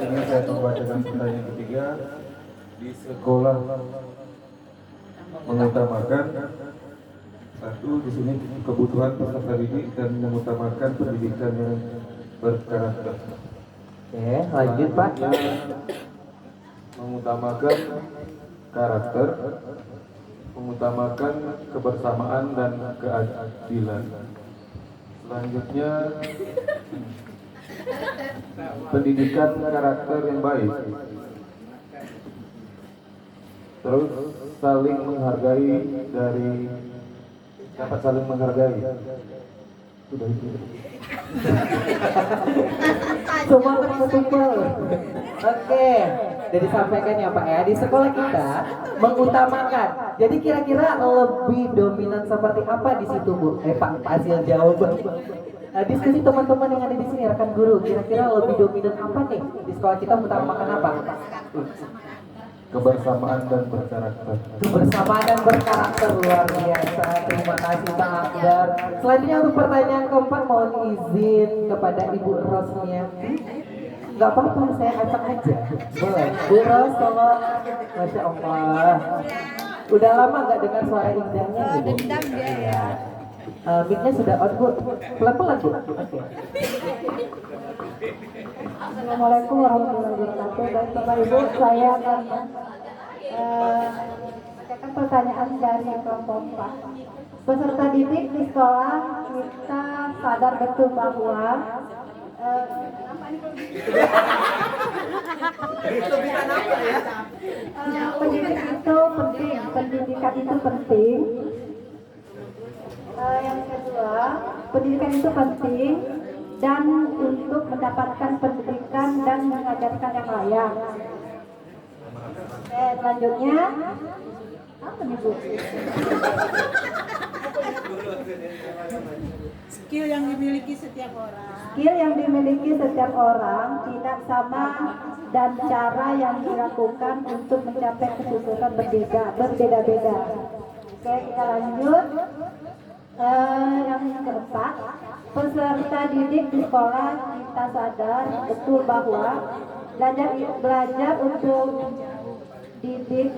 Sini saya akan membacakan pertanyaan ketiga. Di sekolah mengutamakan satu di sini kebutuhan peserta didik dan mengutamakan pendidikan yang berkarakter. Oke, lanjut Pak. Mengutamakan karakter, mengutamakan kebersamaan dan keadilan. Selanjutnya pendidikan karakter yang baik. Terus saling menghargai dapat saling menghargai. Sudah itu. Semua terkumpul. Oke, jadi sampaikan ya Pak ya, di sekolah kita mengutamakan. Jadi kira-kira lebih dominan seperti apa di situ Bu? Pak, hasil jawaban. Diskusi teman-teman yang ada di sini, rekan guru, kira-kira lebih dominan apa nih di sekolah kita mengutamakan apa? Kebersamaan dan berkarakter. Kebersamaan dan berkarakter, luar biasa. Terima kasih Pak Akbar. Selanjutnya untuk pertanyaan keempat, mohon izin kepada Ibu Rosmiati. Gak apa-apa, saya acak aja. Boleh. Bu Ros, tolong. Masya Allah. Udah lama gak dengar suara indahnya Ibu? Dendam dia ya. Mic-nya sudah on Bu. Pelan-pelan Bu. Oke. Assalamualaikum warahmatullahi wabarakatuh. Dan Bapak Ibu, saya akan membacakan pertanyaan dari kelompok 4. Peserta didik di sekolah kita sadar betul bahwa pendidikan itu penting. Yang kedua, pendidikan itu penting dan untuk mendapatkan pendidikan dan mengajarkan yang layak. Selanjutnya, apa nih Bu? Skill yang dimiliki setiap orang. Skill yang dimiliki setiap orang tidak sama dan cara yang dilakukan untuk mencapai kesuksesan berbeda-beda. Oke, kita lanjut. Yang keempat, peserta didik di sekolah kita sadar betul bahwa belajar untuk didik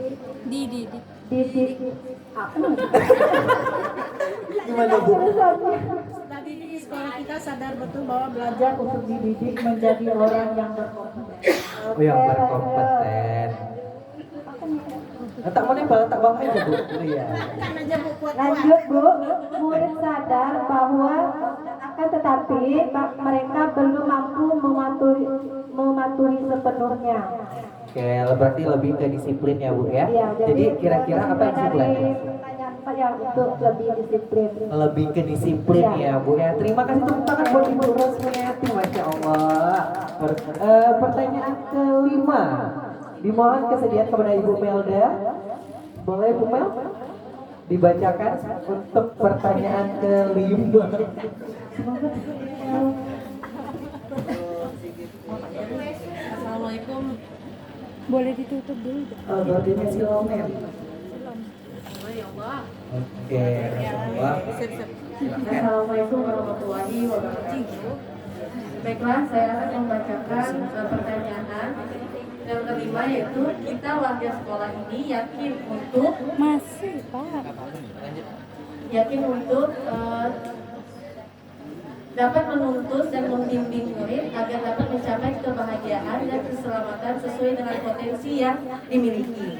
apa nih? Gimana Bu? Tadi di sekolah kita sadar betul bahwa belajar untuk dididik menjadi orang yang berkompeten. Yang berkompeten. Tak mau nempel, tak bawa aja Bu. Iya. Lanjut Bu, murid sadar bahwa akan tetapi mereka belum mampu mematuhi sepenuhnya. Oke, berarti lebih ke disiplin ya Bu ya. Iya, Jadi kira-kira apa disiplin? Pertanyaan saya untuk lebih disiplin. Lebih ke disiplin ya Bu ya. Terima kasih tepuk tangan buat Ibu Rosmiati, Masya Allah. Pertanyaan kelima, dimohon kesediaan kepada Ibu Melda. Boleh Bu Mel dibacakan untuk pertanyaan kelima. Assalamualaikum. Boleh ditutup dulu. Gordinnya silomen. Oke, Rasulullah. Assalamualaikum warahmatullahi wabarakatuh. Baiklah, saya akan membacakan pertanyaan yang kelima, yaitu kita warga sekolah ini yakin untuk dapat menuntut dan membimbing murid agar dapat mencapai kebahagiaan dan keselamatan sesuai dengan potensi yang dimiliki,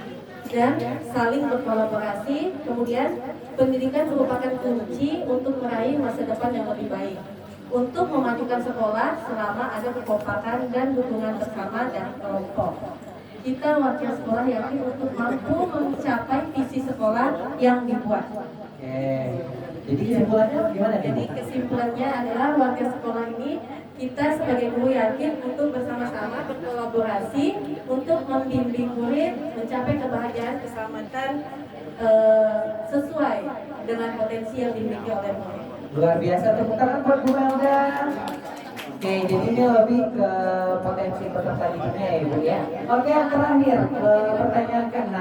dan saling berkolaborasi. Kemudian pendidikan merupakan kunci untuk meraih masa depan yang lebih baik, untuk memajukan sekolah selama ada kekompakan dan dukungan bersama dari kelompok. Kita warga sekolah yakin untuk mampu mencapai visi sekolah yang dibuat. Jadi kesimpulannya gimana nih? Jadi kesimpulannya adalah warga sekolah ini, kita sebagai guru yakin untuk bersama-sama berkolaborasi untuk membimbing murid mencapai kebahagiaan keselamatan sesuai dengan potensi yang dimiliki oleh murid. Luar biasa, tepuk tangan buat Bu Melda. Oke, jadi ini lebih ke potensi peserta didiknya ya Bu ya. Oke, yang terakhir, pertanyaan ke-6.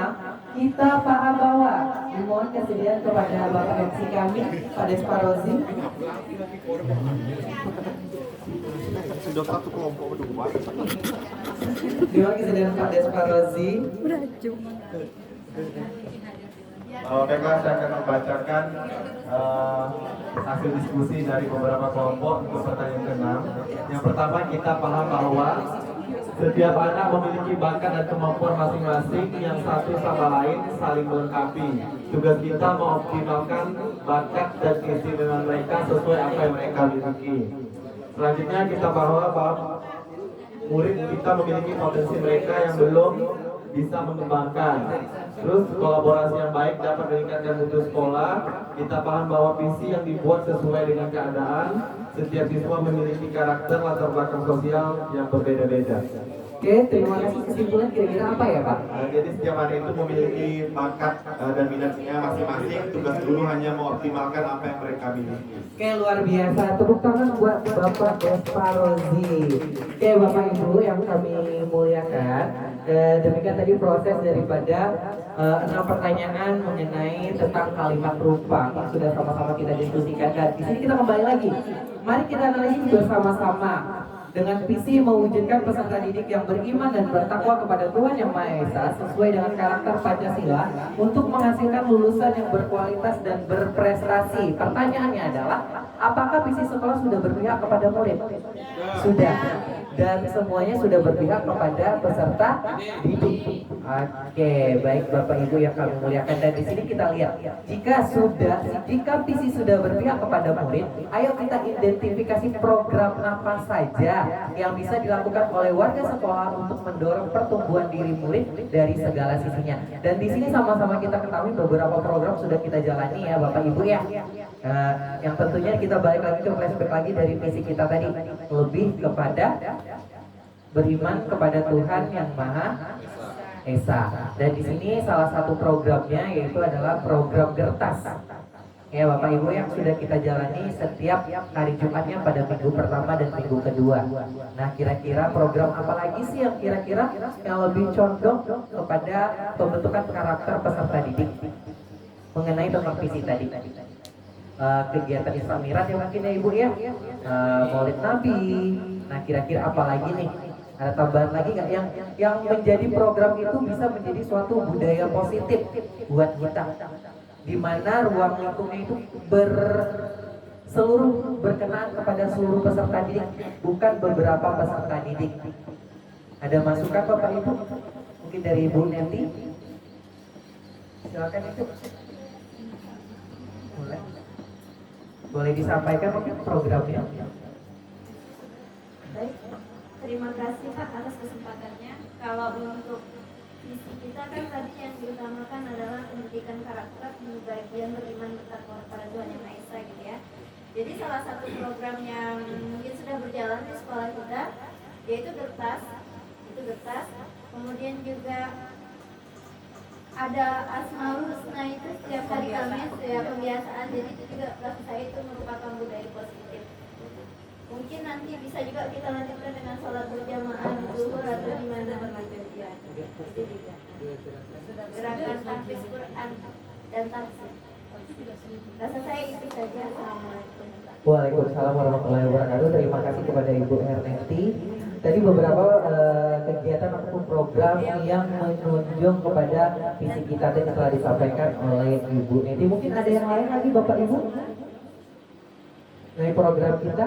Kita paham bahwa dimohon kesediaan kepada Bapak MC kami, Pak Desparozi. Sudah satu kelompok berdua. Dimohon kesediaan Pak Desparozi. Baiklah, saya akan membacakan hasil diskusi dari beberapa kelompok untuk pertanyaan ke-6. Yang pertama, kita paham bahwa setiap anak memiliki bakat dan kemampuan masing-masing yang satu sama lain saling melengkapi. Tugas kita mengoptimalkan bakat dan keinginan mereka sesuai apa yang mereka miliki. Selanjutnya, kita bahwa murid kita memiliki potensi mereka yang belum bisa mengembangkan. Terus kolaborasi yang baik dapat meningkatkan mutu sekolah. Kita paham bahwa visi yang dibuat sesuai dengan keadaan. Setiap siswa memiliki karakter latar belakang sosial yang berbeda-beda. Oke, terima kasih. Kesimpulan kira-kira apa ya Pak? Jadi setiap anak itu memiliki bakat dan minatnya masing-masing. Tugas guru hanya mengoptimalkan apa yang mereka miliki. Oke, luar biasa. Tepuk tangan buat Bapak Desparozi. Oke, Bapak Ibu yang kami muliakan. Demikian tadi proses daripada 6 pertanyaan mengenai tentang kalimat rupa yang sudah sama-sama kita diskusikan. Dan di sini kita kembali lagi. Mari kita analisis bersama-sama dengan visi mewujudkan peserta didik yang beriman dan bertakwa kepada Tuhan Yang Maha Esa sesuai dengan karakter Pancasila untuk menghasilkan lulusan yang berkualitas dan berprestasi. Pertanyaannya adalah, apakah visi sekolah sudah berpihak kepada murid? Sudah. Dan semuanya sudah berpihak kepada peserta didik. Oke, baik Bapak Ibu yang kami muliakan, dan di sini kita lihat jika visi sudah berpihak kepada murid, ayo kita identifikasi program apa saja yang bisa dilakukan oleh warga sekolah untuk mendorong pertumbuhan diri murid dari segala sisinya. Dan di sini sama-sama kita ketahui beberapa program sudah kita jalani ya Bapak Ibu ya. Yang tentunya kita balik lagi ke flashback lagi dari visi kita tadi, lebih kepada beriman kepada Tuhan yang Maha Esa. Dan di sini salah satu programnya yaitu adalah program Gertas. Ya Bapak Ibu yang sudah kita jalani setiap hari Jumatnya pada minggu pertama dan minggu kedua. Nah kira-kira program apa lagi sih yang kira-kira yang lebih condong kepada pembentukan karakter peserta didik mengenai tentang visi tadi. Kegiatan Isra Mi'raj ya mungkin ya Ibu ya, Maulid Nabi. Nah kira-kira apa lagi nih? Ada tambahan lagi nggak yang menjadi program itu bisa menjadi suatu budaya positif buat kita, di mana ruang lingkupnya itu berkenaan kepada seluruh peserta didik, bukan beberapa peserta didik. Ada masukan Bapak Ibu? Mungkin dari Ibu Neti? Silakan itu. Boleh disampaikan mungkin programnya? Baik, terima kasih Pak atas kesempatannya. Kalau untuk visi kita kan tadi yang diutamakan adalah pendidikan karakter di bagian beriman bertakwa kepada Tuhan Yang Maha Esa gitu ya. Jadi salah satu program yang mungkin sudah berjalan di sekolah kita yaitu Gertas. Itu Gertas. Kemudian juga ada Asmaul Husna, itu setiap hari Kamis ya, kebiasaan. Jadi itu juga bagi saya itu merupakan budaya positif. Mungkin nanti bisa juga kita lanjutkan dengan sholat berjamaah zuhur atau di mana bermacam ya. Itu juga gerakan tahfiz Quran dan tafsir. Rasa saya itu saja. Assalamualaikum. Waalaikumsalam warahmatullahi wabarakatuh. Terima kasih kepada Ibu Ernesti. Tadi beberapa kegiatan ataupun program yang menunjukkan kepada visi kita tadi telah disampaikan oleh Ibu Neti. Mungkin ada yang lain lagi Bapak Ibu dari program kita?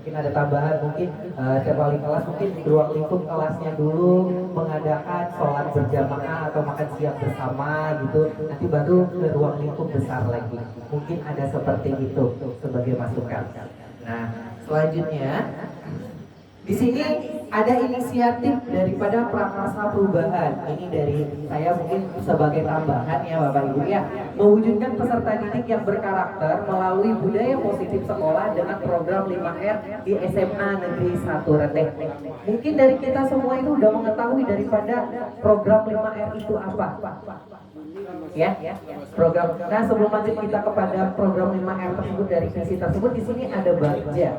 Mungkin ada tambahan, mungkin setiap kali kelas mungkin di ruang lingkup kelasnya dulu mengadakan sholat berjamaah atau makan siang bersama gitu. Nanti baru ke ruang lingkup besar lagi. Mungkin ada seperti itu sebagai masukan. Nah, selanjutnya di sini ada inisiatif daripada Prakarsa Perubahan. Ini dari saya mungkin sebagai tambahan ya Bapak Ibu ya, mewujudkan peserta didik yang berkarakter melalui budaya positif sekolah dengan program 5R di SMA Negeri 1 Reteh. Mungkin dari kita semua itu udah mengetahui daripada program 5R itu apa. Ya, program. Nah, sebelum lanjut kita kepada program 5R tersebut dari visi tersebut, di sini ada Bagja.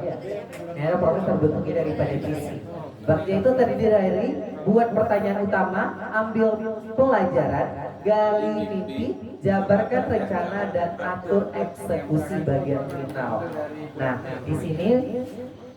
Ya, ada proses terbentuknya daripada visi. Bagja itu terdiri dari buat pertanyaan utama, ambil pelajaran, gali mimpi, jabarkan rencana dan atur eksekusi bagian final. Nah, di sini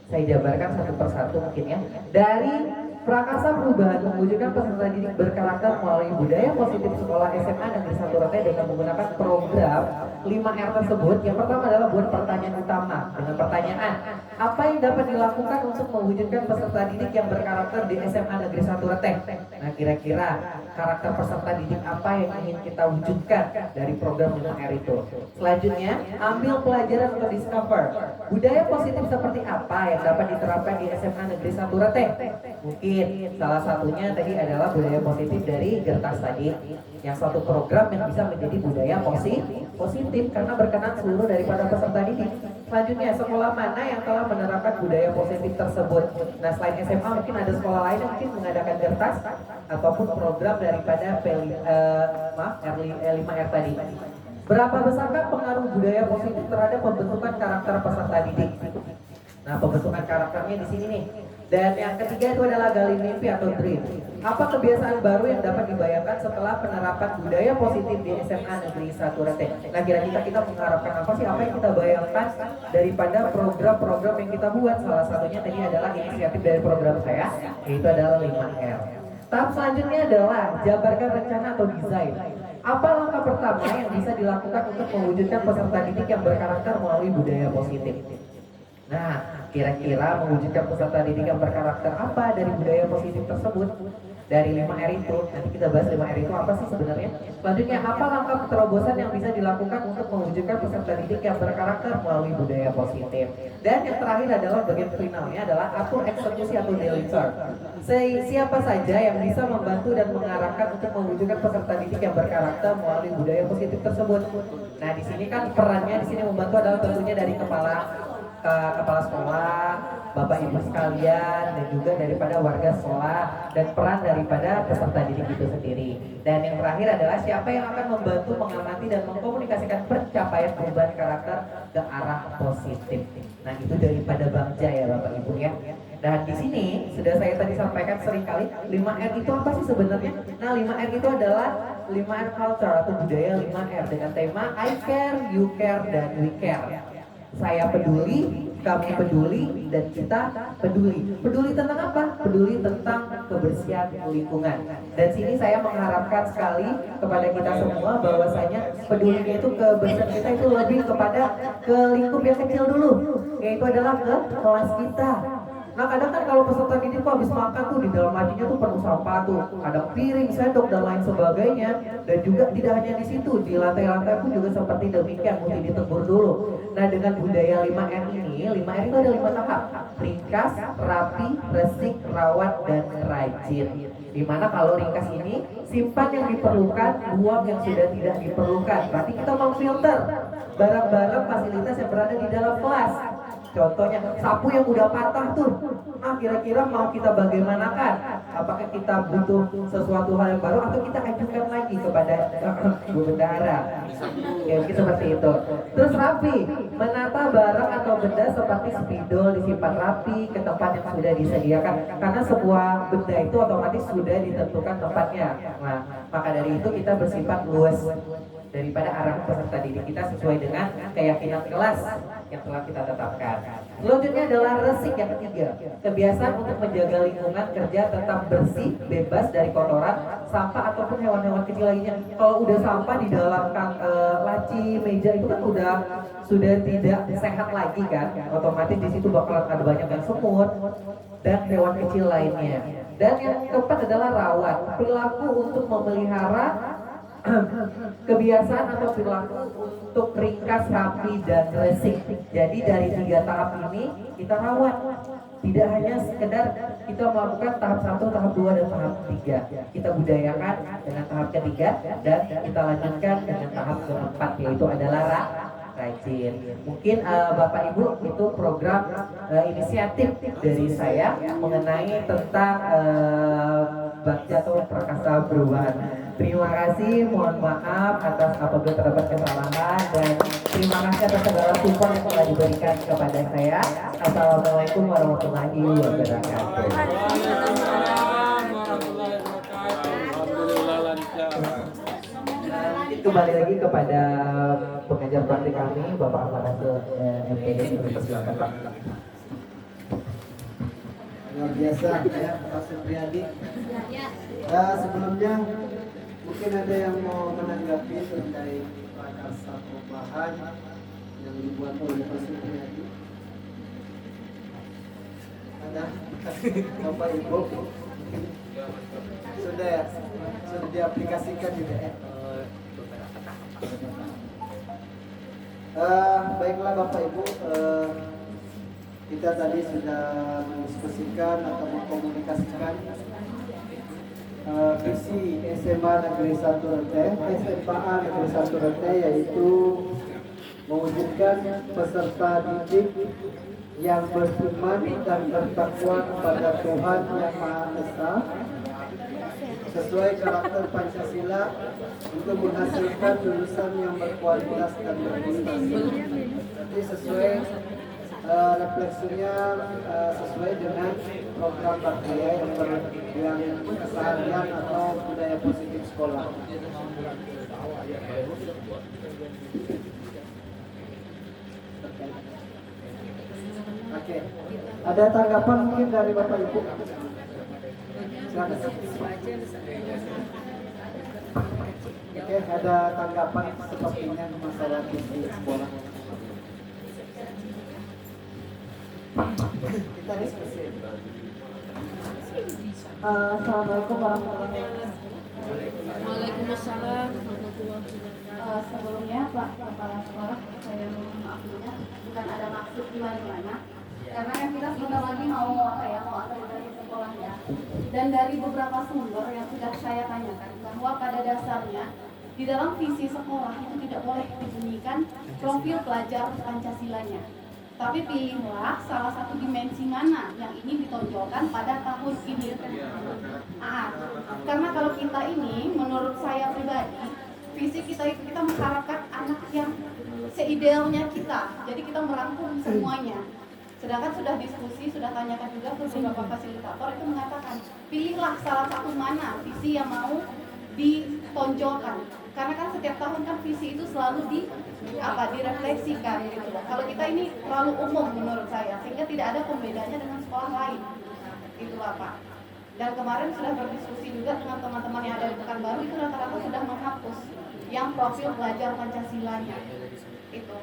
saya jabarkan satu persatu mungkin ya. Dari Prakarsa Perubahan mewujudkan peserta didik berkarakter melalui budaya positif sekolah SMA Negeri 1 Reteh dengan menggunakan program 5R tersebut. Yang pertama adalah buat pertanyaan utama dengan pertanyaan, apa yang dapat dilakukan untuk mewujudkan peserta didik yang berkarakter di SMA Negeri 1 Reteh? Nah, kira-kira karakter peserta didik apa yang ingin kita wujudkan dari program 5R itu? Selanjutnya, ambil pelajaran untuk discover budaya positif seperti apa yang dapat diterapkan di SMA Negeri 1 Reteh. Mungkin salah satunya tadi adalah budaya positif dari Gertas tadi, yang suatu program yang bisa menjadi budaya positif karena berkenan seluruh daripada peserta didik. Selanjutnya, sekolah mana yang telah menerapkan budaya positif tersebut? Nah, selain SMA mungkin ada sekolah lain yang mungkin mengadakan Gertas ataupun program daripada 5R tadi. Berapa besarkah pengaruh budaya positif terhadap pembentukan karakter peserta didik? Nah, pembentukan karakternya di sini nih. Dan yang ketiga itu adalah gali mimpi atau dream. Apa kebiasaan baru yang dapat dibayangkan setelah penerapan budaya positif di SMA Negeri 1 Reteh? Nah, kira-kira kita mengharapkan apa sih? Apa yang kita bayangkan daripada program-program yang kita buat? Salah satunya tadi adalah inisiatif dari program saya, yaitu adalah 5R. Tahap selanjutnya adalah jabarkan rencana atau desain. Apa langkah pertama yang bisa dilakukan untuk mewujudkan peserta didik yang berkarakter melalui budaya positif? Nah, kira-kira mewujudkan peserta didik yang berkarakter apa dari budaya positif tersebut? Dari 5R itu, nanti kita bahas 5R itu apa sih sebenarnya. Selanjutnya, apa langkah terobosan yang bisa dilakukan untuk mewujudkan peserta didik yang berkarakter melalui budaya positif. Dan yang terakhir adalah bagian finalnya adalah atur eksekusi atau deliver. Siapa saja yang bisa membantu dan mengarahkan untuk mewujudkan peserta didik yang berkarakter melalui budaya positif tersebut. Nah, di sini kan perannya di sini membantu adalah tentunya dari kepala sekolah, Bapak Ibu sekalian, dan juga daripada warga sekolah, dan peran daripada peserta didik itu sendiri. Dan yang terakhir adalah siapa yang akan membantu mengamati dan mengkomunikasikan pencapaian perubahan karakter ke arah positif. Nah, itu daripada Bangja ya Bapak Ibu ya. Dan di sini sudah saya tadi sampaikan seringkali 5R itu apa sih sebenarnya? Nah, 5R itu adalah 5R culture atau budaya 5R dengan tema I care, you care, dan we care. Saya peduli, kami peduli, dan kita peduli. Peduli tentang apa? Peduli tentang kebersihan lingkungan. Dan sini saya mengharapkan sekali kepada kita semua bahwasanya pedulinya itu kebersihan kita itu lebih kepada ke lingkup yang kecil dulu, yaitu adalah ke kelas kita. Nah, kadang kan kalau peserta didik tuh habis makan tuh di dalam lacinya tuh penuh sampah tuh, ada piring, sendok dan lain sebagainya. Dan juga tidak hanya di situ, di lantai-lantai pun juga seperti demikian, mesti ditegur dulu. Nah, dengan budaya 5R ini, 5R itu ada 5 tahap: ringkas, rapi, resik, rawat, dan rajin. Dimana kalau ringkas ini, simpan yang diperlukan, buang yang sudah tidak diperlukan. Berarti kita memfilter barang-barang fasilitas yang berada di dalam kelas. Contohnya sapu yang udah patah tuh, nah kira-kira mau kita bagaimanakan? Apakah kita butuh sesuatu hal yang baru atau kita ajukan lagi kepada Bu Bendahara? Ya, seperti itu. Terus rapi, menata barang atau benda seperti spidol disimpan rapi ke tempat yang sudah disediakan. Karena sebuah benda itu otomatis sudah ditentukan tempatnya. Nah, maka dari itu kita bersifat luas daripada arahan peserta didik kita sesuai dengan keyakinan kelas yang telah kita tetapkan. Selanjutnya adalah resik yang ketiga, kebiasaan untuk menjaga lingkungan kerja tetap bersih, bebas dari kotoran, sampah ataupun hewan-hewan kecil lainnya. Kalau udah sampah di dalam laci, meja itu kan sudah tidak sehat lagi kan, otomatis di situ bakalan ada banyak yang semut dan hewan kecil lainnya. Dan yang keempat adalah rawat, perilaku untuk memelihara kebiasaan atau perilaku untuk ringkas, rapi, dan resik. Jadi dari 3 tahap ini kita rawat. Tidak hanya sekedar kita melakukan tahap 1, tahap 2, dan tahap 3. Kita budayakan dengan tahap ketiga dan kita lanjutkan dengan tahap keempat, yaitu adalah rajin. Mungkin Bapak Ibu itu program inisiatif dari saya mengenai tentang Bakja atau Prakasa Perubahan. Terima kasih, mohon maaf atas apabila terdapat kesalahan, dan terima kasih atas segala support yang telah diberikan kepada saya. Assalamualaikum warahmatullahi wabarakatuh. Kembali lagi kepada pengajar praktik kami, Bapak Amanase MPD. Silakan Pak. Luar biasa ya Pak Supriyadi. Sebelumnya mungkin ada yang mau menanggapi terkait prakarsa perubahan yang dibuat oleh Pak Supriyadi. Ada Bapak Ibu sudah ya, sudah diaplikasikan juga ya. Baiklah Bapak Ibu, kita tadi sudah mendiskusikan atau mengkomunikasikan visi SMA Negeri 1 Rete, SMA Negeri 1 Rete, yaitu mewujudkan peserta didik yang beriman dan bertakwa kepada Tuhan Yang Maha Esa sesuai karakter Pancasila untuk menghasilkan lulusan yang berkualitas dan berprestasi. Jadi sesuai refleksinya sesuai dengan program Bakti yang keseharian atau budaya positif sekolah. Oke, ada tanggapan mungkin dari Bapak Ibu? Silakan. Oke, ada tanggapan sepertinya masalah visi sekolah. Kita diskusi. Assalamualaikum warahmatullahi wabarakatuh. Waalaikumsalam. Sebelumnya Pak Kepala Sekolah, saya mohon maaf bukan ada maksud gimana-gimana. Karena kan kita sebentar lagi mau akreditasi sekolah ya. Dan dari beberapa sumber yang sudah saya tanyakan bahwa pada dasarnya di dalam visi sekolah itu tidak boleh dibunyikan profil pelajar Pancasilanya. Tapi pilihlah salah satu dimensi mana yang ingin ditonjolkan pada tahun ini. Karena kalau kita ini, menurut saya pribadi, visi kita itu kita mengharapkan anak yang seidealnya kita. Jadi kita merangkum semuanya. Sedangkan sudah diskusi, sudah tanyakan juga ke beberapa fasilitator itu mengatakan, pilihlah salah satu mana visi yang mau ditonjolkan. Karena kan setiap tahun kan visi itu selalu direfleksikan gitu. Kalau kita ini terlalu umum menurut saya, sehingga tidak ada pembedanya dengan sekolah lain. Itu Pak. Dan kemarin sudah berdiskusi juga dengan teman-teman yang ada di Pekanbaru, itu rata-rata sudah menghapus yang profil pelajar Pancasilanya. Itu.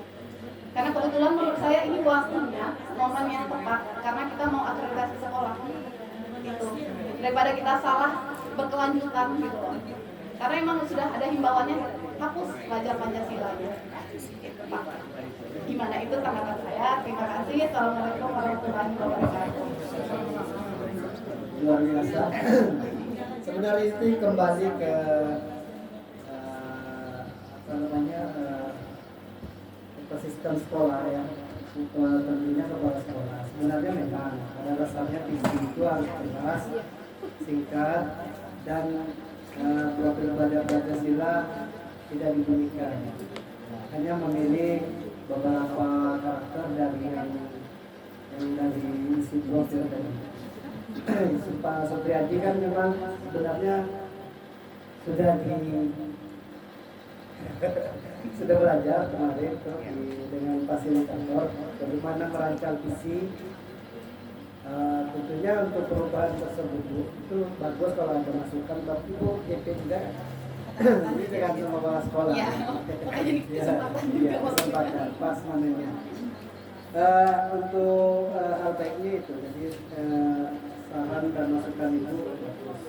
Karena kebetulan menurut saya ini waktunya, momen yang tepat, karena kita mau akreditasi sekolah. Itu. Daripada kita salah berkelanjutan gitu loh. Karena emang sudah ada himbauannya hapus pelajar Pancasilanya. Itu Pak. Gimana itu tanggapan saya? Terima kasih. Assalamualaikum warahmatullahi wabarakatuh. Luar biasa. Sebenarnya itu kembali ke ekosistem sekolah ya. Tentunya kepala sekolah. Sebenarnya memang pada dasarnya visi itu harus jelas, singkat, dan profil pelajar Pancasila tidak dibunyikan. Hanya memilih beberapa karakter dari yang dari isi profil tadi. Pak Supriyadi kan memang sebenarnya sudah belajar kemarin dengan fasilitator bagaimana merancang visi. Tentunya untuk perubahan tersebut itu bagus kalau ada masukan, tapi itu GP juga ini dengan sama kepala sekolah. Iya, kesempatan pas manennya. Untuk hal baiknya itu, jadi saran dan masukan itu bagus.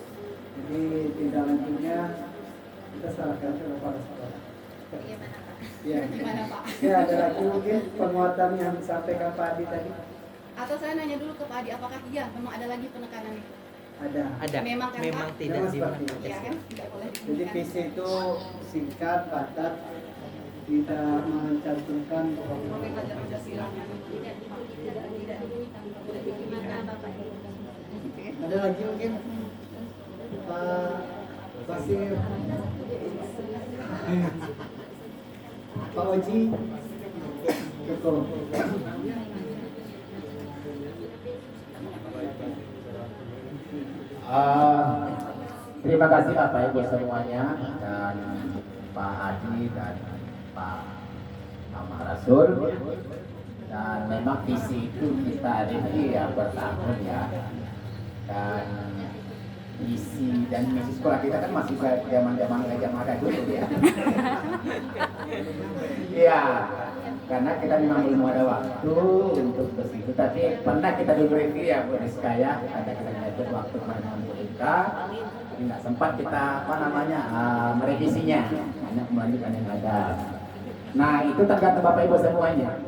Jadi tindak lanjutnya kita serahkan ke kepala sekolah. Iya. Gimana Pak? Ya, ada lagi mungkin penguatan yang disampaikan Pak Adi tadi. Atau saya nanya dulu ke Pak Adi, apakah iya memang ada lagi penekanan itu? Ada. Memang kan Memang Pak? tidak seperti itu. Iya kan? Tidak boleh Jadi dibunyikan. visi itu singkat, padat, tidak mencantumkan Profil pelajar Pancasilanya. Ada lagi mungkin Pak Basir, Pak Oji, betul. Terima kasih Bapak Ibu semuanya dan Pak Adi dan Pak Muhammad Rasul. Dan memang visi itu kita review yang bertahun ya. Dan visi dan misi sekolah kita kan masih zaman-zaman Gajah Mada dulu ya. Iya, karena kita memang belum ada waktu untuk ke situ. Tapi pernah kita dulu review ya Bu Rizka ya. Ada kita ngatur waktu kemarin Bu Rizka. Tidak sempat kita merevisinya, hanya melanjutkan yang ada. Nah itu tergantung Bapak Ibu semuanya.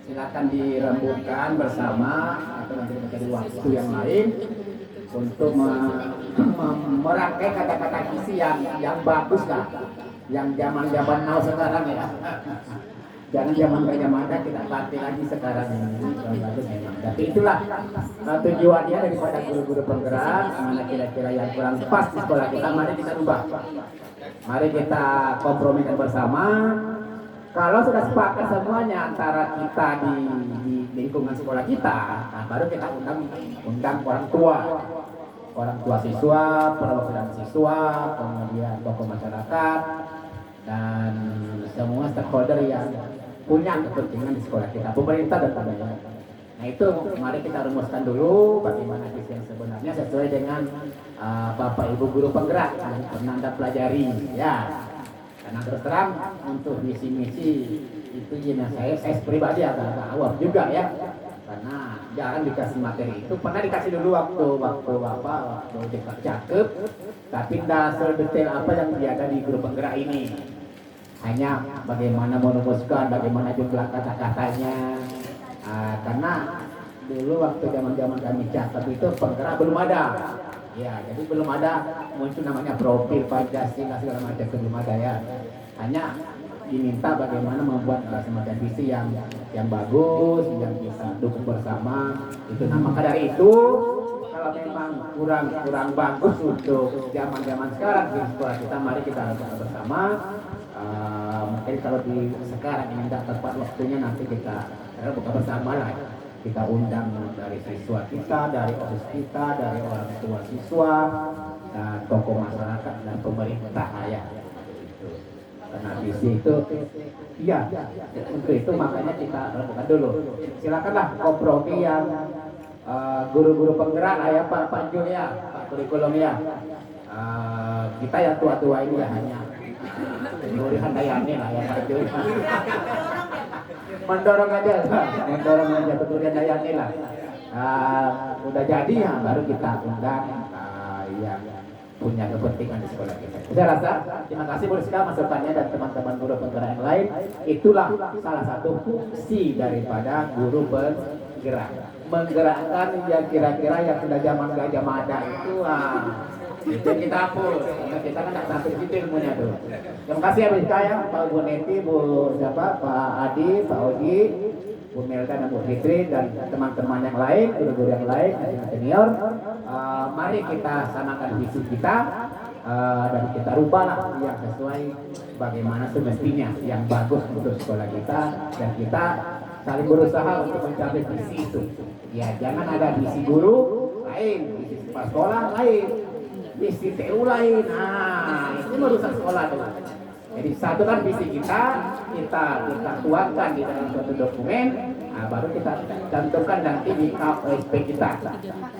Silakan dirembukkan bersama atau nanti menjadi waktu yang lain untuk merangkai kata-kata visi yang bagus lah, yang zaman now sekarang ya. Jangan zaman Gajah Mada kita pakai lagi sekarang ini. Bagus memang. Tapi itulah tujuannya daripada guru-guru penggerak. Mana kira-kira yang kurang pas di sekolah kita, mari kita ubah. Mari kita kompromikan bersama. Kalau sudah sepakat semuanya antara kita di lingkungan sekolah kita, nah baru kita undang orang tua siswa, perwakilan siswa, kemudian tokoh masyarakat, dan semua stakeholder yang punya kepentingan di sekolah kita, pemerintah dan pemerintah. Nah itu mari kita rumuskan dulu bagaimana visi yang sebenarnya sesuai dengan Bapak Ibu guru penggerak yang pernah Anda pelajari ya. Karena terus terang untuk visi misi itu yang saya pribadi agak awam juga ya. karena jarang dikasih materi itu. Pernah dikasih dulu waktu cakep, tapi tidak sedetail apa yang ada di grup penggerak ini. Hanya bagaimana merumuskan, bagaimana jumlah kata-katanya. Karena dulu waktu zaman kami cakep itu penggerak belum ada. Ya, jadi belum ada muncul namanya profil Pancasila segala macam, belum ada ya. Hanya diminta bagaimana membuat semacam visi yang bagus, yang bisa dukung bersama. Itu nah, maka dari itu kalau memang kurang bagus untuk zaman sekarang di sekolah kita, mari kita lakukan bersama. Mungkin kalau di sekarang ini tidak tepat waktunya, nanti kita buka bersama lah. Kita undang dari siswa kita, dari OSIS kita, dari orang tua siswa, dan tokoh masyarakat dan pemerintah ya. Karena visi itu, iya, untuk itu makanya kita lakukan dulu. Silakanlah kompromi yang guru-guru penggerak ya Pak Jul ya, Pak kurikulum ya. Kita yang tua-tua ini ya hanya memberikan dayanya lah ya Pak Jul. Mendorong aja betulnya dayanya lah. Udah jadi ya baru kita undang yang punya kepentingan di sekolah kita. Saya rasa terima kasih Bu Rizka masukannya dan teman-teman guru penggerak yang lain. Itulah salah satu fungsi daripada guru penggerak, menggerakkan yang kira-kira yang sudah zaman Gajah Mada itu itu yang kita hapus, karena kita kan tidak sampai situ ilmunya tuh. Terima kasih ya Bu Rizka ya, Pak Bu Neti, Bu siapa, Pak Adi, Pak Oji, Bu Melda dan Bu Fitri dan teman-teman yang lain, guru-guru yang lain, senior. Mari kita samakan visi kita dan kita rubahlah yang sesuai bagaimana semestinya, yang bagus untuk sekolah kita, dan kita saling berusaha untuk mencapai visi itu. Ya jangan ada visi guru lain, visi sekolah lain, visi TU lain. Nah itu merusak sekolah tuh. Jadi satu kan visi kita tuangkan di dalam suatu dokumen. Nah, baru kita cantumkan nanti di KOSP kita.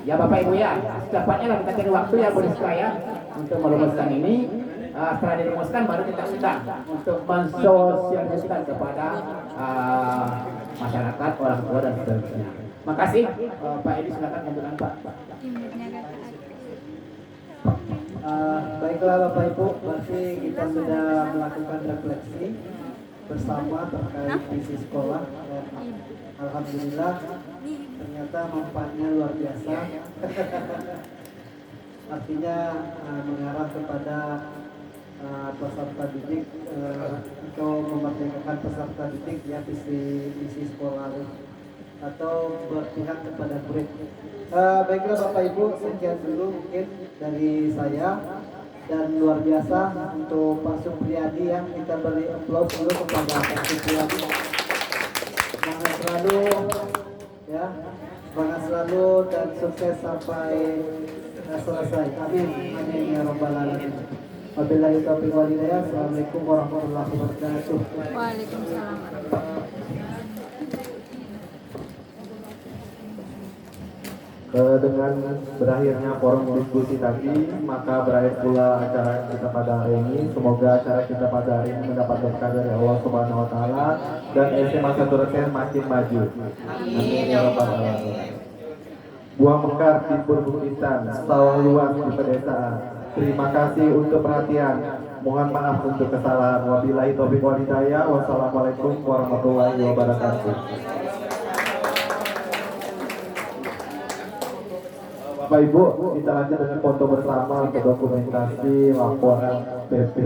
Ya Bapak Ibu ya, secepatnya lah kita cari waktu ya Bu Rizka ya untuk merumuskan ini. Setelah dirumuskan baru kita undang untuk mensosialisasikan kepada masyarakat, orang tua dan seterusnya. Makasih Pak Edi, silakan lanjutkan Pak. Baiklah Bapak Ibu, berarti kita sudah melakukan refleksi bersama terkait visi sekolah dan alhamdulillah ternyata manfaatnya luar biasa. Artinya mengarah kepada peserta didik atau memerdekakan peserta didik ya visi sekolah atau berpihak kepada murid. Baiklah Bapak Ibu, sekian dulu mungkin dari saya, dan luar biasa untuk Pak Supriyadi yang kita beri aplaus dulu kepada Pak Supriyadi. Semangat selalu ya, semangat selalu dan sukses sampai selesai. Amin, amin ya rabbal alamin. Wabillahi taufiq wal hidayah. Assalamualaikum warahmatullahi wabarakatuh. Waalaikumsalam. Dengan berakhirnya forum diskusi tadi, maka berakhir pula acara kita pada hari ini. Semoga acara kita pada hari ini mendapat berkah dari Allah Subhanahu Wa Taala dan SMA 1 Reten makin maju. Amin ya rabbal alamin. Buah mekar di perbukitan, sawah luas di pedesaan. Terima kasih untuk perhatian. Mohon maaf untuk kesalahan. Wabillahi taufiq wal hidayah. Wassalamualaikum warahmatullahi wabarakatuh. Bapak Ibu, kita lanjut dengan foto bersama untuk dokumentasi laporan BP.